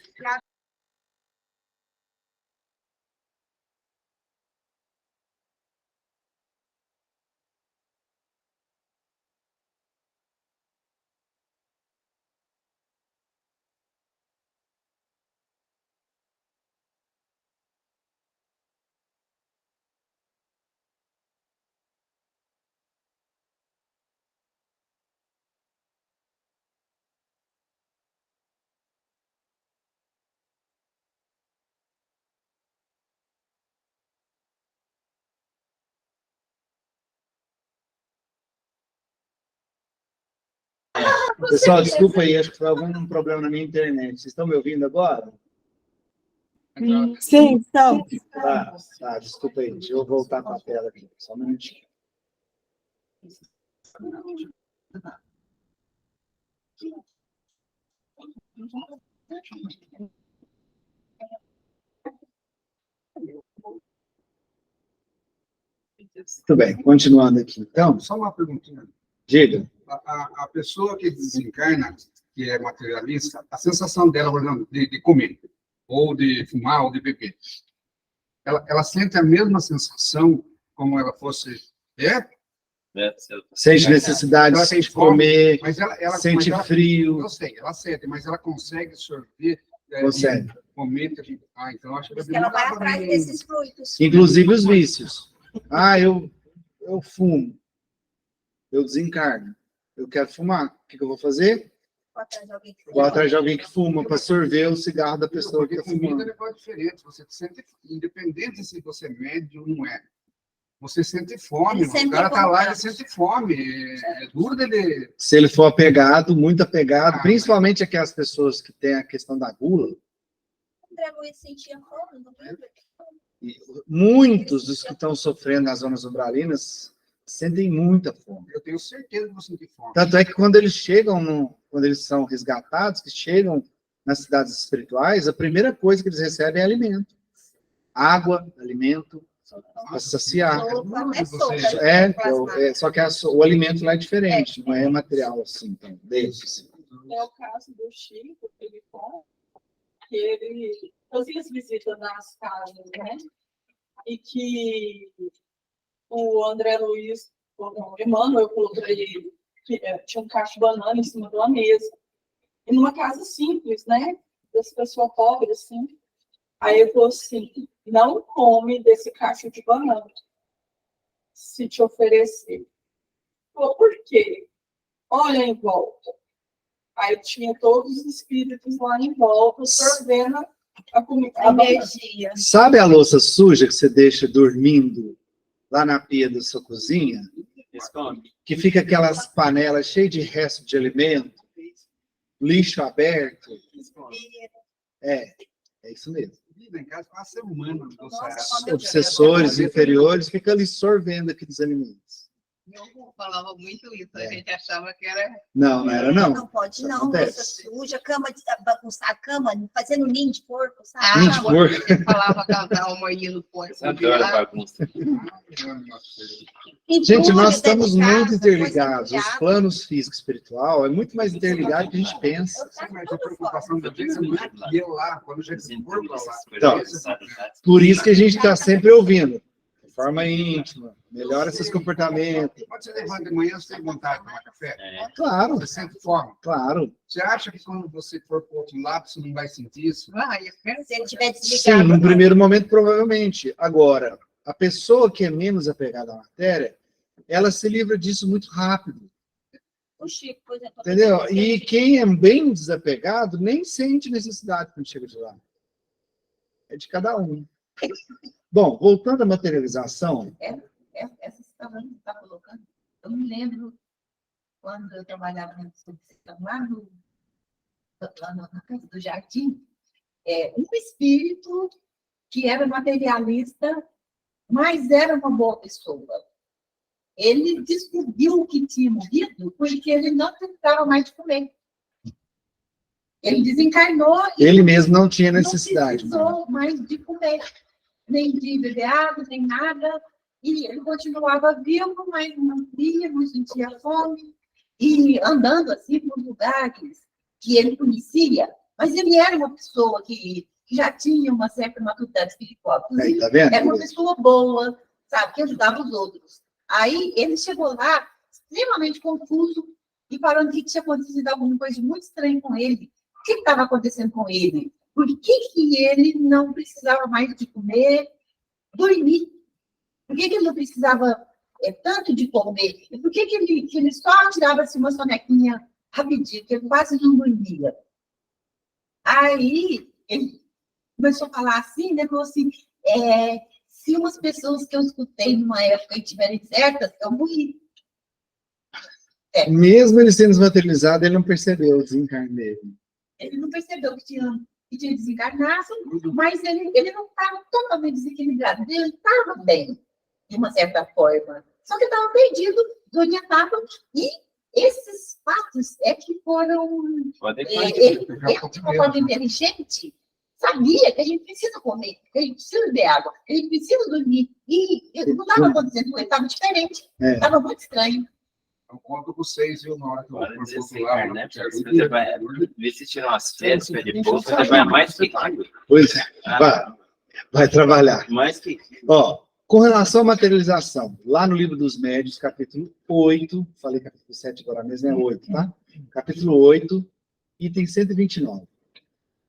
Pessoal, desculpa aí, acho que foi algum problema na minha internet. Vocês estão me ouvindo agora? Sim, então. Tá, desculpa aí, deixa eu voltar para a tela aqui, só um minutinho. Muito bem, continuando aqui. Então, Só uma perguntinha. diga. A pessoa que desencarna, que é materialista, a sensação dela, por exemplo, de comer, ou de fumar, ou de beber, ela sente a mesma sensação como ela fosse... Sente necessidade, Ela sente tem fome, comer, mas ela sente mas ela- frio. Eu sei, ela sente, mas ela consegue sorver... Consegue. Momento que... então acho Porque ela vai atrás desses fluidos. Inclusive os vícios. Ah, eu fumo. Eu desencarno. Eu quero fumar. O que eu vou fazer? Vou atrás de alguém que Vou atrás de alguém que fuma para sorver o cigarro da pessoa que Porque está comida fumando. é coisa diferente. Você sente, independente se você é médio ou não é. Você sente fome. Ele O sente cara tá lá, ele vontade. sente fome. É duro dele. Se ele for apegado, muito apegado, Ah, principalmente aquelas pessoas que têm a questão da gula, o André Luiz sentia fome, não lembra? e muitos dos que estão sofrendo nas zonas umbralinas sentem muita fome. Eu tenho certeza que você sente fome. Tanto é que quando eles chegam, quando eles são resgatados, que chegam nas cidades espirituais, a primeira coisa que eles recebem é alimento. Água, alimento, para saciar. Até sopa, Só que o alimento lá é diferente, não é material assim, então, deles. É o caso do Chico, que ele conta, que ele fazia as visitas nas casas, né? E que o André Luiz, o Emmanuel, falou para ele que tinha um cacho de banana em cima de uma mesa. E numa casa simples, né? Das pessoas pobres, assim. Aí ele falou assim, não come desse cacho de banana, se te oferecer. Falou, por quê? Olha em volta. Aí tinha todos os espíritos lá em volta, sorvendo a comida. A energia. Sabe a louça suja que você deixa dormindo lá na pia da sua cozinha? Que fica aquelas panelas cheias de resto de alimento, lixo aberto. É isso mesmo. Em casa, uma semana. Os obsessores inferiores ficam ali sorvendo aqueles alimentos. Meu avô falava muito isso, a gente achava que era. Não era não. Não pode, Isso não. acontece. Louça suja, cama de bagunçar a cama, fazendo ninho de porco, sabe? Ninho de porco. Você falava casal, uma ia no porco. Gente, nós estamos Entulho dentro de casa, muito coisa interligados. Os entulhada. planos físico e espiritual é muito mais interligado do que a gente pensa. Mas a preocupação da gente é muito que eu lá, quando já for pra lá. Então, por isso que a gente está sempre ouvindo. De forma íntima, melhora esses comportamentos. Quando você levanta de manhã, você tem vontade de tomar café? Claro, Você sente fome. claro. Você acha que quando você for para o outro lado, você não vai sentir isso? Vai, eu quero Se ele tiver Sim, desligado. num primeiro momento, provavelmente. Agora, a pessoa que é menos apegada à matéria, ela se livra disso muito rápido. O Chico, por exemplo. Entendeu? E quem é bem desapegado nem sente necessidade quando chega de lá. É de cada um. Bom, voltando à materialização, Essa situação que você está colocando, eu me lembro quando eu trabalhava na instituição lá na casa do Jardim, um espírito que era materialista, mas era uma boa pessoa. Ele descobriu que tinha morrido porque ele não precisava mais de comer. Ele desencarnou e ele mesmo não tinha não necessidade. precisou mais de comer, nem de beber água, nem nada. E ele continuava vivo, mas não via, não sentia fome. E andando assim por lugares que ele conhecia, mas ele era uma pessoa que já tinha uma certa maturidade espiritual. Aí, tá vendo? Era uma pessoa boa, sabe, que ajudava os outros. Aí ele chegou lá extremamente confuso e falando que tinha acontecido alguma coisa muito estranha com ele. O que estava acontecendo com ele? Por que ele não precisava mais de comer, dormir? Por que ele não precisava tanto de comer? E por que ele só tirava-se uma sonequinha rapidinho, que ele quase não dormia? Aí ele começou a falar assim, né? Falou assim, se umas pessoas que eu escutei numa época e tiverem certas, eu morri. Mesmo ele sendo desmaterializado, ele não percebeu o desencarne dele. Ele não percebeu que tinha desencarnado, mas ele não estava totalmente desequilibrado. Ele estava bem, de uma certa forma. Só que estava perdido, desorientado. E esses fatos é que foram... Ele, de uma forma inteligente, sabia que a gente precisa comer, que a gente precisa beber água, que a gente precisa dormir. E não estava acontecendo com ele, estava diferente. Estava muito estranho. Eu conto com vocês, viu, na hora que eu Agora, for dizer assim, pro lado, né? né? Porque se você vai ver se tirar umas férias, perde pouco, você vai mais que Pois é, vai trabalhar. mais que Ó, com relação à materialização, lá no Livro dos Médiuns, capítulo 8, falei capítulo 7 agora mesmo, é 8, tá? Capítulo 8, item 129.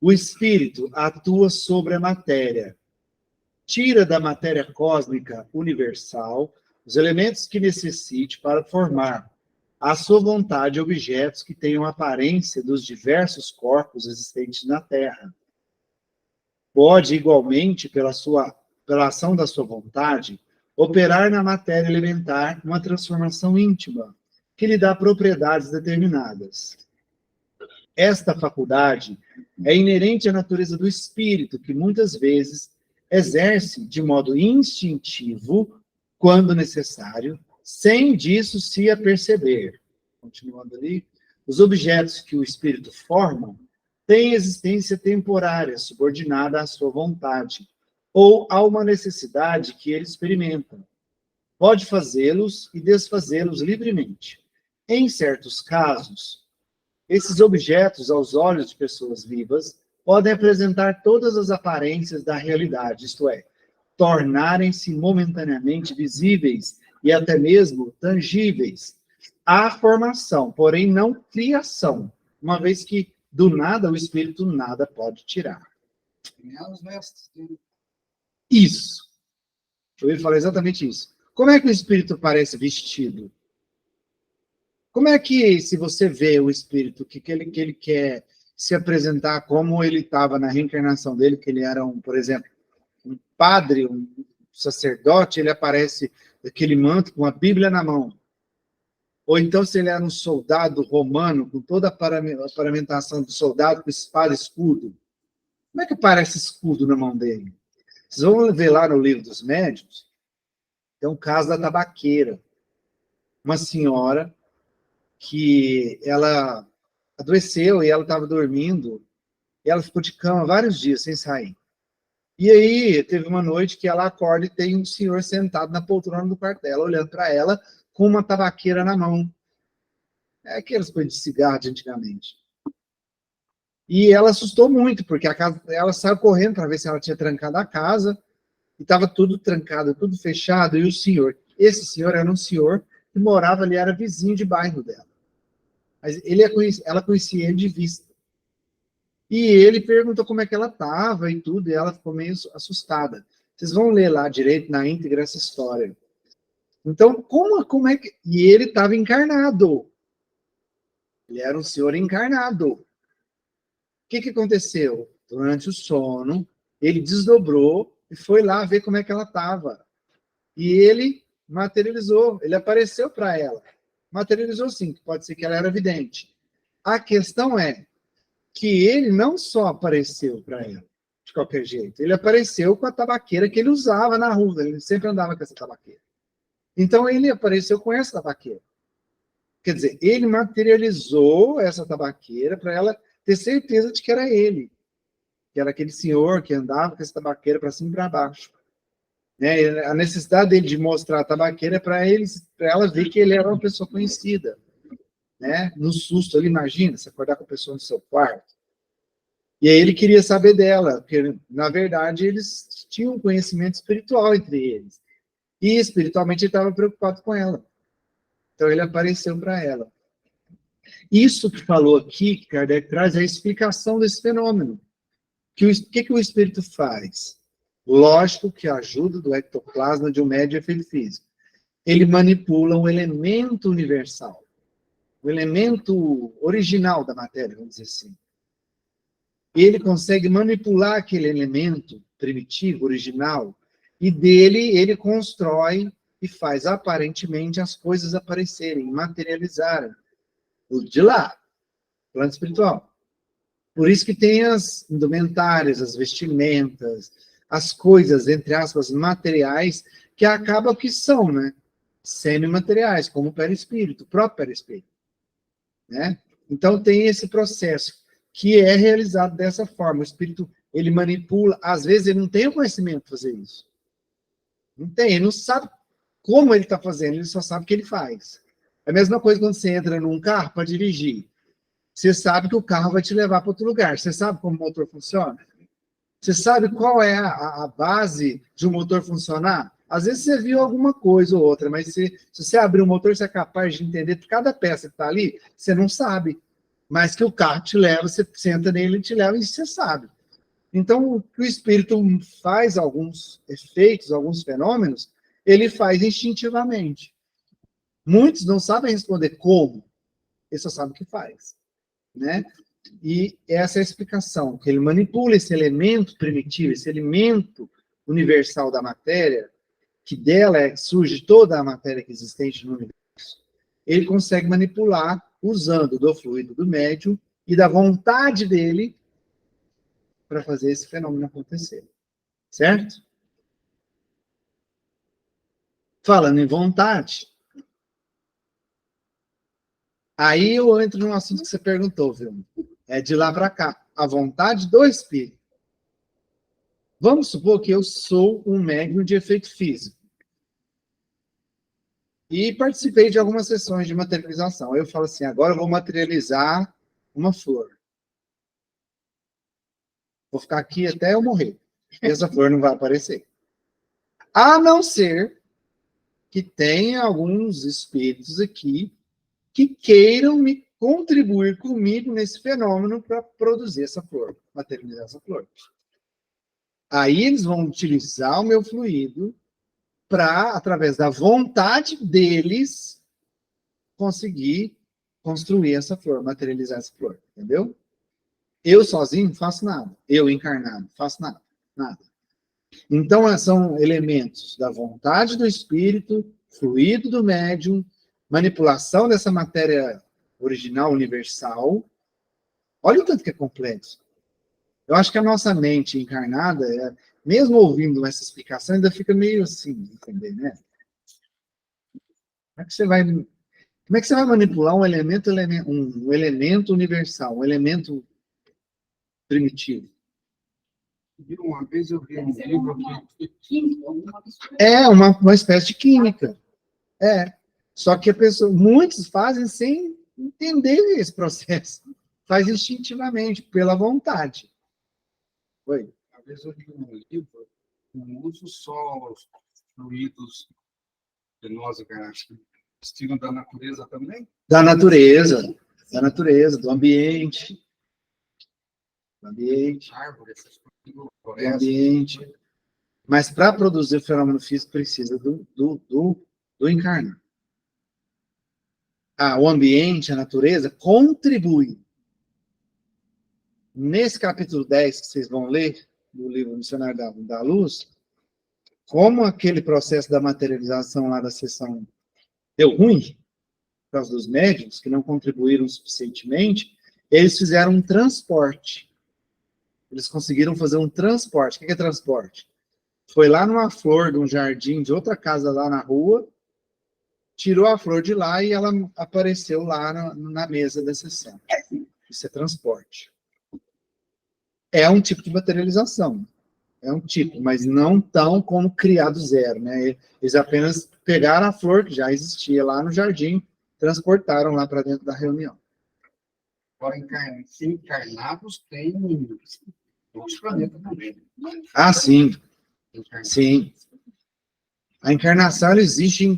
O espírito atua sobre a matéria, tira da matéria cósmica universal os elementos que necessite para formar à sua vontade objetos que tenham aparência dos diversos corpos existentes na Terra. Pode, igualmente, pela ação da sua vontade, operar na matéria elementar uma transformação íntima, que lhe dá propriedades determinadas. Esta faculdade é inerente à natureza do espírito, que muitas vezes exerce de modo instintivo, quando necessário, sem disso se aperceber. Continuando ali, os objetos que o espírito forma têm existência temporária, subordinada à sua vontade, ou a uma necessidade que ele experimenta. Pode fazê-los e desfazê-los livremente. Em certos casos, esses objetos, aos olhos de pessoas vivas, podem apresentar todas as aparências da realidade, isto é, tornarem-se momentaneamente visíveis e até mesmo tangíveis. Há formação, porém não criação, uma vez que do nada o espírito nada pode tirar. Nem os mestres. Isso. Eu ia falar exatamente isso. Como é que o espírito parece vestido? Como é que, se você vê o espírito, que ele quer se apresentar como ele estava na reencarnação dele, que ele era, por exemplo, um padre, um sacerdote, ele aparece daquele manto com a Bíblia na mão. Ou então, se ele era um soldado romano, com toda a paramentação do soldado, com espada e escudo. Como é que aparece escudo na mão dele? Vocês vão ver lá no Livro dos Médiuns, tem um caso da tabaqueira. Uma senhora que ela adoeceu e ela estava dormindo, e ela ficou de cama vários dias sem sair. E aí, teve uma noite que ela acorda e tem um senhor sentado na poltrona do quarto dela, olhando para ela, com uma tabaqueira na mão. É aquelas coisas de cigarro de antigamente. E ela assustou muito, porque a casa, ela saiu correndo para ver se ela tinha trancado a casa, e estava tudo trancado, tudo fechado, e o senhor, esse senhor era um senhor que morava ali, era vizinho de bairro dela. Mas ela conhecia ele de vista. E ele perguntou como é que ela estava e tudo, e ela ficou meio assustada. Vocês vão ler lá direito, na íntegra, essa história. Então, como é que... E ele estava encarnado. Ele era um senhor encarnado. O que aconteceu? Durante o sono, ele desdobrou e foi lá ver como é que ela estava. E ele materializou, ele apareceu para ela. Materializou sim, pode ser que ela era vidente. A questão é que ele não só apareceu para ela, de qualquer jeito, ele apareceu com a tabaqueira que ele usava na rua, ele sempre andava com essa tabaqueira. Então ele apareceu com essa tabaqueira. Quer dizer, ele materializou essa tabaqueira para ela ter certeza de que era ele, que era aquele senhor que andava com essa tabaqueira para cima e para baixo. Né? A necessidade dele de mostrar a tabaqueira é para ela ver que ele era uma pessoa conhecida. Né? No susto, ele imagina, se acordar com a pessoa no seu quarto. E aí ele queria saber dela, porque, na verdade, eles tinham um conhecimento espiritual entre eles. E, espiritualmente, ele estava preocupado com ela. Então, ele apareceu para ela. Isso que falou aqui, que Kardec traz, é a explicação desse fenômeno. O que o espírito faz? Lógico que a ajuda do ectoplasma de um médium efeito físico. Ele manipula um elemento universal. O elemento original da matéria, vamos dizer assim. Ele consegue manipular aquele elemento primitivo, original, e dele ele constrói e faz aparentemente as coisas aparecerem, materializarem. O de lá, plano espiritual. Por isso que tem as indumentárias, as vestimentas, as coisas, entre aspas, materiais, que acabam que são, né? Semi-materiais, como o perispírito, o próprio perispírito. Né? Então tem esse processo que é realizado dessa forma. O espírito, ele manipula, às vezes ele não tem o conhecimento de fazer isso. Não tem, ele não sabe como ele está fazendo, ele só sabe o que ele faz. É a mesma coisa quando você entra num carro para dirigir. Você sabe que o carro vai te levar para outro lugar. Você sabe como o motor funciona? Você sabe qual é a base de um motor funcionar? Às vezes você viu alguma coisa ou outra, mas se você abrir o motor, você é capaz de entender cada peça que está ali, você não sabe. Mas que o carro te leva, você senta nele e te leva e você sabe. Então, o espírito faz alguns efeitos, alguns fenômenos, ele faz instintivamente. Muitos não sabem responder como, eles só sabem o que faz. Né? E essa é a explicação, que ele manipula esse elemento primitivo, esse elemento universal da matéria, que dela surge toda a matéria que é existente no universo, ele consegue manipular usando do fluido do médium e da vontade dele para fazer esse fenômeno acontecer. Certo? Falando em vontade, aí eu entro no assunto que você perguntou, viu? É de lá para cá. A vontade do espírito. Vamos supor que eu sou um médium de efeito físico. E participei de algumas sessões de materialização. Eu falo assim, agora eu vou materializar uma flor. Vou ficar aqui até eu morrer. E essa flor não vai aparecer. A não ser que tenha alguns espíritos aqui que queiram me contribuir comigo nesse fenômeno para produzir essa flor, materializar essa flor. Aí eles vão utilizar o meu fluido para, através da vontade deles, conseguir construir essa flor, materializar essa flor, entendeu? Eu sozinho não faço nada. Eu encarnado, não faço nada. Nada. Então, são elementos da vontade do espírito, fluido do médium, manipulação dessa matéria original, universal. Olha o tanto que é complexo. Eu acho que a nossa mente encarnada, mesmo ouvindo essa explicação, ainda fica meio assim, entender, né? Como é que você vai manipular um elemento universal, um elemento primitivo? Uma vez eu vi um livro que É uma espécie de química. É. Só que muitos fazem sem entender esse processo. Faz instintivamente, pela vontade. Oi. uma vez eu li um livro, não uso só os fluidos de nós, estilo da natureza também. Da natureza, do ambiente. Árvore, essas coisas, Do floresta. ambiente. Mas para produzir o fenômeno físico precisa do encarnado. O ambiente, a natureza, contribui. Nesse capítulo 10 que vocês vão ler, do livro Missionário da Luz, como aquele processo da materialização lá da sessão deu ruim, por causa dos médiuns, que não contribuíram suficientemente, eles fizeram um transporte. Eles conseguiram fazer um transporte. O que é transporte? Foi lá numa flor de um jardim de outra casa lá na rua, tirou a flor de lá e ela apareceu lá na mesa da sessão. Isso é transporte. É um tipo de materialização. É um tipo, mas não tão como criar do zero, né? Eles apenas pegaram a flor que já existia lá no jardim, transportaram lá para dentro da reunião. Agora, encarnados tem outros planetas também. Ah, sim. Sim. A encarnação, ela existe em...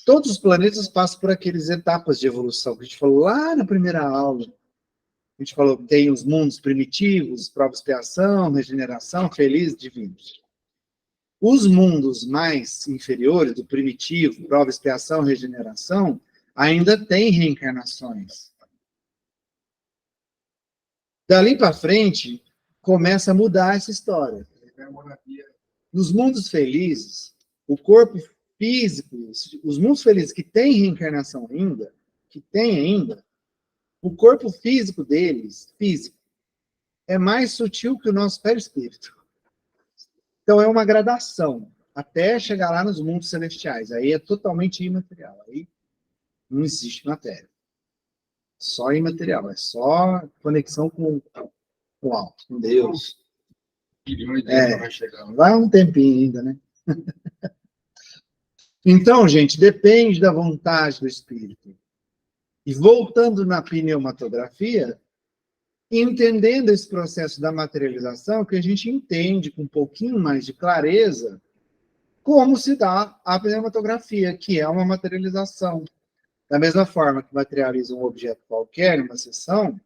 Todos os planetas passam por aquelas etapas de evolução que a gente falou lá na primeira aula. A gente falou que tem os mundos primitivos, prova, expiação, regeneração, feliz, divinos. Os mundos mais inferiores, do primitivo, prova, expiação, regeneração, ainda tem reencarnações. Dali para frente, começa a mudar essa história. Nos mundos felizes, o corpo físico, os mundos felizes que têm reencarnação ainda, o corpo físico deles, é mais sutil que o nosso perispírito. Então, é uma gradação, até chegar lá nos mundos celestiais. Aí é totalmente imaterial. Aí não existe matéria. Só imaterial. É só conexão com o alto, com Deus. Vai chegar. Vai um tempinho ainda, né? Então, gente, depende da vontade do espírito. E voltando na pneumatografia, entendendo esse processo da materialização, que a gente entende com um pouquinho mais de clareza como se dá a pneumatografia, que é uma materialização. Da mesma forma que materializa um objeto qualquer, uma sessão,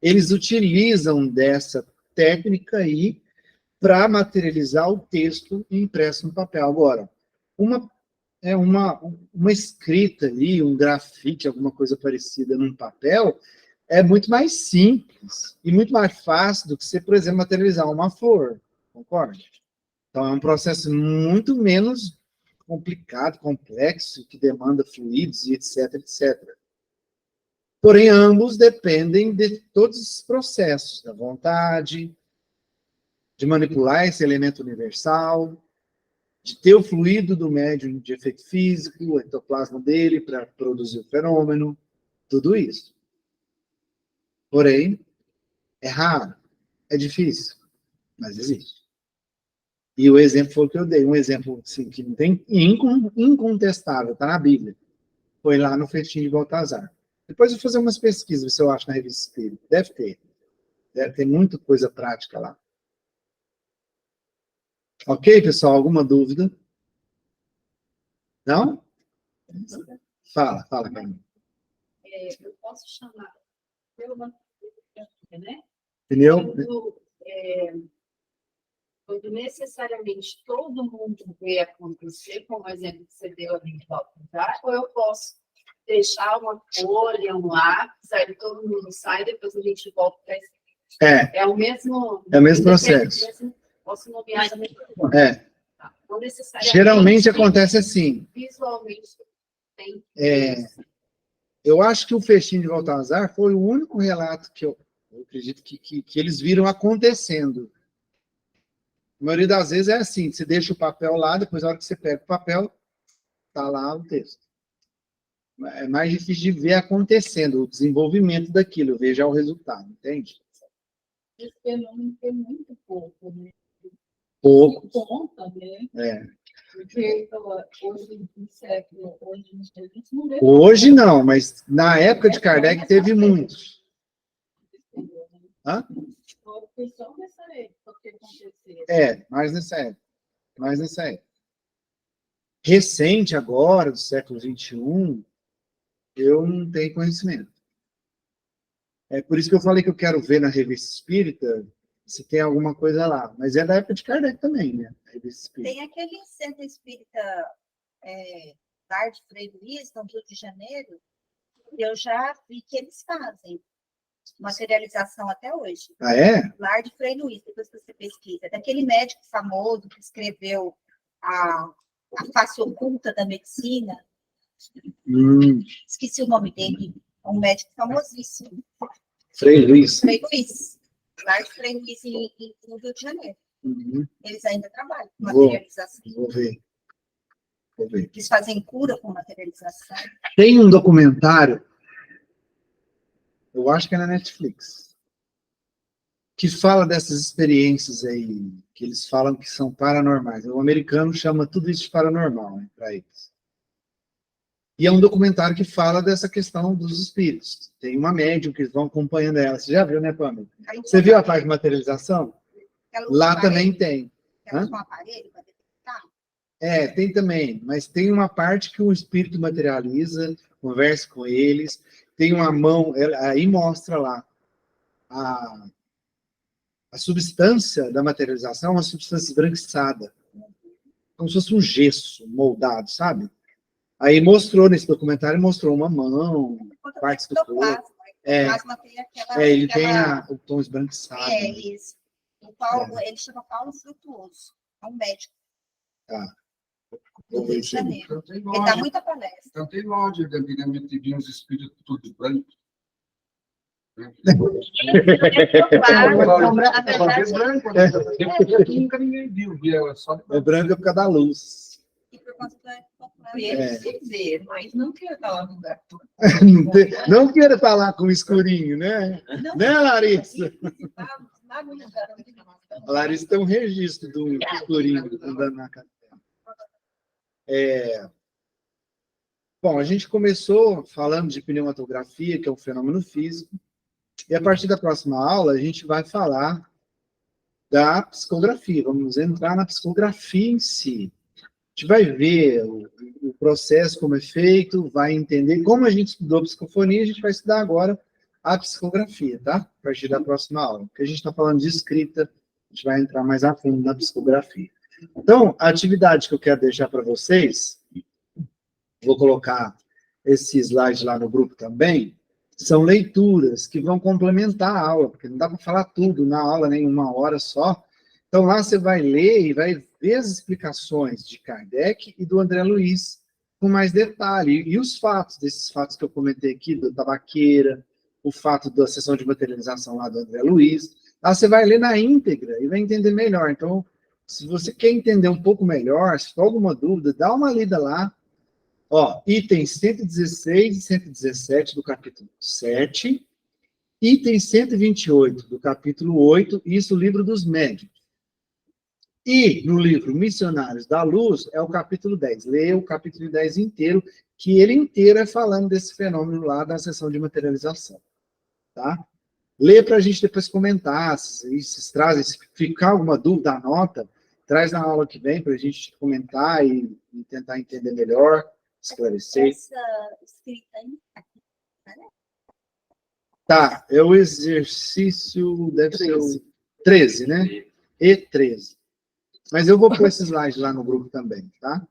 eles utilizam dessa técnica aí para materializar o texto impresso no papel. Agora, uma escrita ali, um grafite, alguma coisa parecida num papel, é muito mais simples e muito mais fácil do que você, por exemplo, materializar uma flor, concorda? Então, é um processo muito menos complicado, complexo, que demanda fluidos e etc, etc. Porém, ambos dependem de todos esses processos, da vontade, de manipular esse elemento universal, de ter o fluido do médium de efeito físico, o ectoplasma dele para produzir o fenômeno, tudo isso. Porém, é raro, é difícil, mas existe. E o exemplo foi o que eu dei, um exemplo assim, que não tem incontestável, está na Bíblia. Foi lá no festim de Baltazar. Depois eu vou fazer umas pesquisas, se eu acho na Revista Espírita. Deve ter muita coisa prática lá. Ok, pessoal? Alguma dúvida? Não? Fala, Carmen. Eu posso chamar pneumatografia, né? Pneu? quando necessariamente todo mundo vê acontecer, como o exemplo que você deu ali de Baltazar, ou eu posso deixar uma folha, um lápis, aí todo mundo sai, depois a gente volta para esse. É o mesmo processo. Posso nomear da mesma forma. Tá. Não necessariamente. Geralmente acontece assim. Visualmente tem. Eu acho que o festim de Baltazar foi o único relato que eu acredito que eles viram acontecendo. A maioria das vezes é assim, você deixa o papel lá, depois na hora que você pega o papel, tá lá o texto. É mais difícil de ver acontecendo, o desenvolvimento daquilo, ver já o resultado, entende? Esse fenômeno tem muito pouco, né? Pouco. Conta, né? Porque hoje no século, hoje a gente não vê. Hoje não, mas na época de Kardec teve muitos. Hã? Foi só nessa época que aconteceu. Mais nessa época. Recente agora, do século XXI, eu não tenho conhecimento. É por isso que eu falei que eu quero ver na Revista Espírita se tem alguma coisa lá. Mas é da época de Kardec também, né? A Revista Espírita. Tem aquele centro espírita Lar de Frei Luís, no Rio de Janeiro, que eu já vi que eles fazem materialização até hoje. Ah, é? Lar de Frei Luís, depois que você pesquisa. É daquele médico famoso que escreveu a face oculta da medicina. Esqueci o nome dele. É um médico famosíssimo. Frei Luís. Frei Luís. Lar de Frei Luís no Rio de Janeiro. Eles ainda trabalham com materialização. Vou ver. Eles fazem cura com materialização. Tem um documentário, eu acho que é na Netflix, que fala dessas experiências aí, que eles falam que são paranormais. O americano chama tudo isso de paranormal, né, para eles. E é um documentário que fala dessa questão dos espíritos. Tem uma médium que eles vão acompanhando ela. Você já viu, né, Pamela? Você viu a parte de materialização? Lá também tem. Ela com aparelho para detectar? Tem também, mas tem uma parte que o espírito materializa, conversa com eles, tem uma mão, aí mostra lá a substância da materialização, uma substância esbranquiçada, como se fosse um gesso moldado, sabe? Aí mostrou, nesse documentário, mostrou uma mão, partes do corpo. Ele tem o tom esbranquiçado. Isso. O Paulo, ele chama Paulo Frutuoso. É um médico. Do Rio de Janeiro. Ele dá muita palestra. Então tem loja de antigamente vinha os espíritos tudo branco. Nunca ninguém viu ela só. É branca por causa da luz. E por conta Dizer, mas não quero estar lá no lugar. Não quero estar lá com o escurinho, né? Né, Larissa? A Larissa tem um registro do escurinho andando na casa. Bom, a gente começou falando de pneumatografia, que é um fenômeno físico, e a partir da próxima aula a gente vai falar da psicografia. Vamos entrar na psicografia em si. A gente vai ver o processo, como é feito, vai entender como a gente estudou psicofonia, a gente vai estudar agora a psicografia, tá? A partir da próxima aula. Porque a gente está falando de escrita, a gente vai entrar mais a fundo na psicografia. Então, a atividade que eu quero deixar para vocês, vou colocar esse slide lá no grupo também, são leituras que vão complementar a aula, porque não dá para falar tudo na aula, nem uma hora só. Então, lá você vai ler e vai ver as explicações de Kardec e do André Luiz com mais detalhe. E os fatos, desses fatos que eu comentei aqui, da tabaqueira, o fato da sessão de materialização lá do André Luiz, lá você vai ler na íntegra e vai entender melhor. Então, se você quer entender um pouco melhor, se for alguma dúvida, dá uma lida lá. Ó, itens 116 e 117 do capítulo 7, item 128 do capítulo 8, isso o livro dos médiuns. E no livro Missionários da Luz, é o capítulo 10. Leia o capítulo 10 inteiro, que ele inteiro é falando desse fenômeno lá da sessão de materialização. Tá? Lê para a gente depois comentar, se trazem, se ficar alguma dúvida, anota, traz na aula que vem para a gente comentar e tentar entender melhor, esclarecer. Essa escrita aí, Tá, é o exercício, deve ser o 13, né? E13. Mas eu vou pôr esse slide lá no grupo também, tá?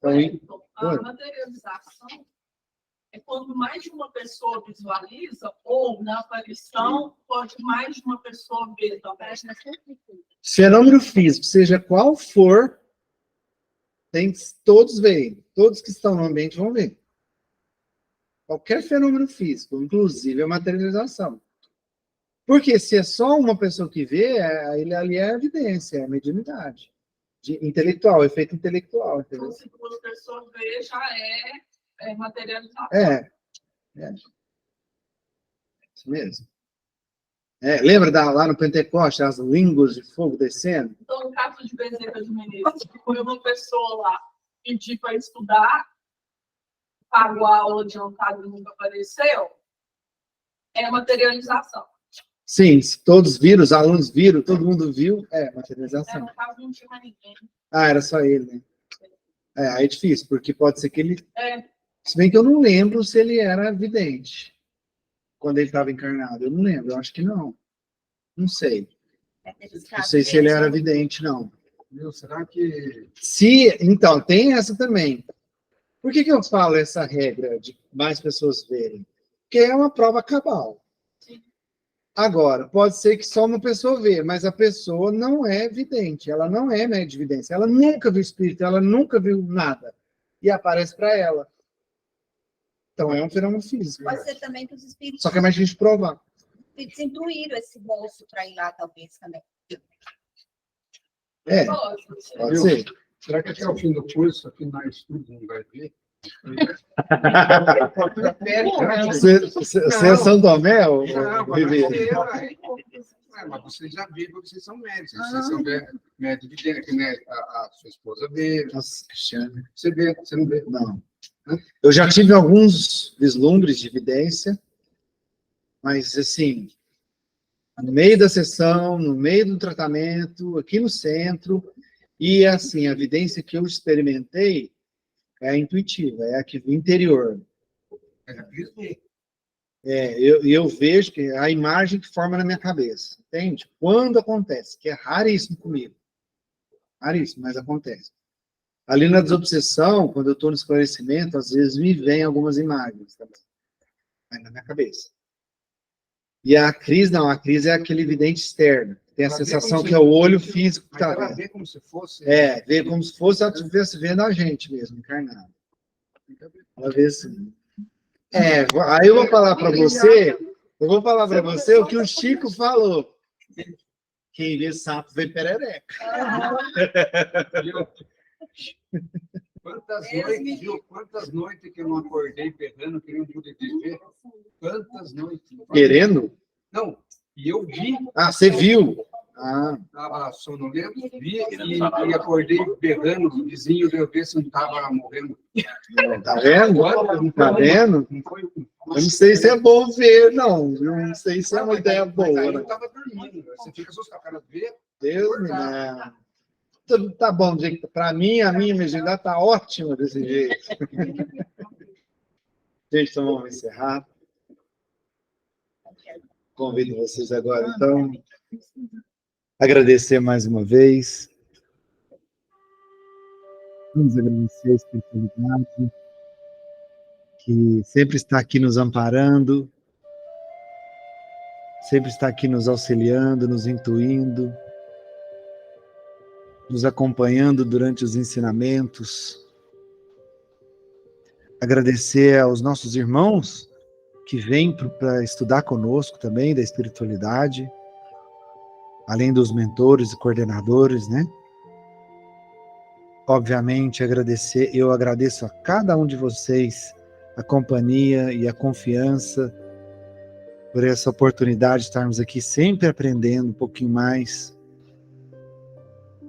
Então, A materialização é quando mais de uma pessoa visualiza, ou na aparição, pode mais de uma pessoa ver também. fenômeno físico, seja qual for, todos veem. Todos que estão no ambiente vão ver. Qualquer fenômeno físico, inclusive a materialização. Porque se é só uma pessoa que vê, ali é evidência, é mediunidade. Intelectual, efeito intelectual. Entendeu? Então, se uma pessoa vê, já é materialização. É. Isso mesmo. Lembra lá no Pentecoste, as línguas de fogo descendo? Então, no caso de Bezerra de Menezes, que foi uma pessoa lá pedir para estudar, pagou a aula adiantada e nunca apareceu, é materialização. Sim, se todos viram, os alunos viram, todo mundo viu, materialização. No caso, não tinha ninguém. Era só ele, né? Aí é difícil, porque pode ser que ele... É. Se bem que eu não lembro se ele era vidente quando ele estava encarnado. Eu não lembro, eu acho que não. Não sei. Não sei se ele era vidente, não. Meu, será que... Então, tem essa também. Por que eu falo essa regra de mais pessoas verem? Porque é uma prova cabal. Agora, pode ser que só uma pessoa vê, mas a pessoa não é vidente, ela não é média de vidência, ela nunca viu espírito, ela nunca viu nada. E aparece para ela. Então é um fenômeno físico. Pode ser também que os espíritos... Só que é mais difícil de provar. Os espíritos intuíram esse moço para ir lá, talvez, também. Pode ser. Será que até o fim do curso, aqui na estudo, não vai ver? Você é São Tomé, ou Ribeiro? Mas vocês já viram porque vocês são médicos. Vocês são médicos de dentro, né? A sua esposa vê. Nossa, Cristiano. Você vê, você não vê? Não. Eu já tive alguns vislumbres de evidência, mas, assim, no meio da sessão, no meio do tratamento, aqui no centro, e, assim, a evidência que eu experimentei é a intuitiva, é a que vem interior. Eu vejo que a imagem que forma na minha cabeça, entende? Quando acontece, que é raríssimo comigo. Raríssimo, mas acontece. Ali na desobsessão, quando eu estou no esclarecimento, às vezes me vêm algumas imagens também. Mas na minha cabeça. E a crise, não, a crise é aquele vidente externo. Tem a sensação que é o olho físico que está vendo. Vê como se fosse... Vê como se fosse ela estivesse vendo a gente mesmo, encarnado. Ela vê assim. Aí eu vou falar para você, o que o Chico falou. Quem vê sapo vê perereca. Quantas noites que eu não acordei berrando, que eu não pude viver? Quantas noites? Querendo? Não, e eu vi. Ah, você viu? Estava sonolento, vi e acordei berrando, o vizinho deu ver se não estava morrendo. Tá vendo? Tá vendo? Eu não sei se é bom ver, não. Eu não sei se é uma ideia boa. Mas aí eu estava dormindo. Você fica assustado, cara, ver. Deus me dá. Tá bom, para mim, a minha mediunidade tá ótima desse jeito. Gente, então vamos encerrar. Convido vocês agora, então, agradecer mais uma vez. Vamos agradecer a espiritualidade, que sempre está aqui nos amparando, sempre está aqui nos auxiliando, nos intuindo, nos acompanhando durante os ensinamentos. Agradecer aos nossos irmãos que vêm para estudar conosco também da espiritualidade, além dos mentores e coordenadores, né? Obviamente, eu agradeço a cada um de vocês a companhia e a confiança por essa oportunidade de estarmos aqui sempre aprendendo um pouquinho mais.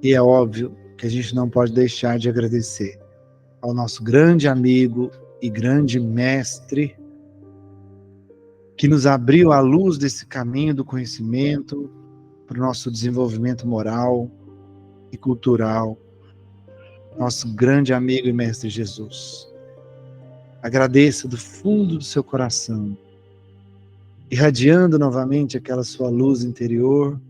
E é óbvio que a gente não pode deixar de agradecer ao nosso grande amigo e grande mestre que nos abriu a luz desse caminho do conhecimento para o nosso desenvolvimento moral e cultural, nosso grande amigo e mestre Jesus. Agradeça do fundo do seu coração, irradiando novamente aquela sua luz interior,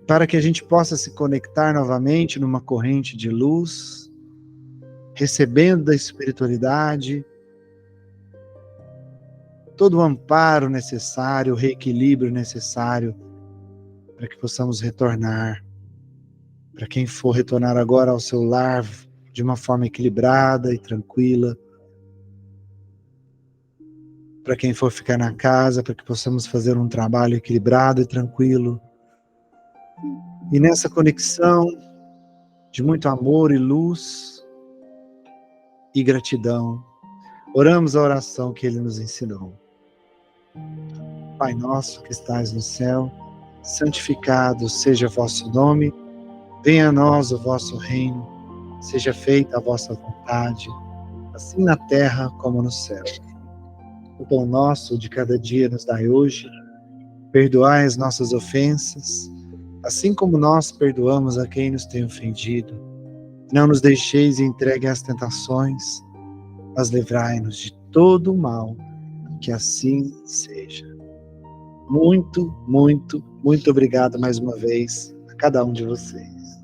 para que a gente possa se conectar novamente numa corrente de luz, recebendo da espiritualidade todo o amparo necessário, o reequilíbrio necessário para que possamos retornar. Para quem for retornar agora ao seu lar de uma forma equilibrada e tranquila. Para quem for ficar na casa, para que possamos fazer um trabalho equilibrado e tranquilo. E nessa conexão de muito amor e luz e gratidão, oramos a oração que Ele nos ensinou. Pai nosso que estais no céu, santificado seja o vosso nome, venha a nós o vosso reino, seja feita a vossa vontade, assim na terra como no céu. O pão nosso de cada dia nos dai hoje, perdoai as nossas ofensas, assim como nós perdoamos a quem nos tem ofendido. Não nos deixeis entregue às tentações, mas livrai-nos de todo o mal, que assim seja. Muito, muito, muito obrigado mais uma vez a cada um de vocês.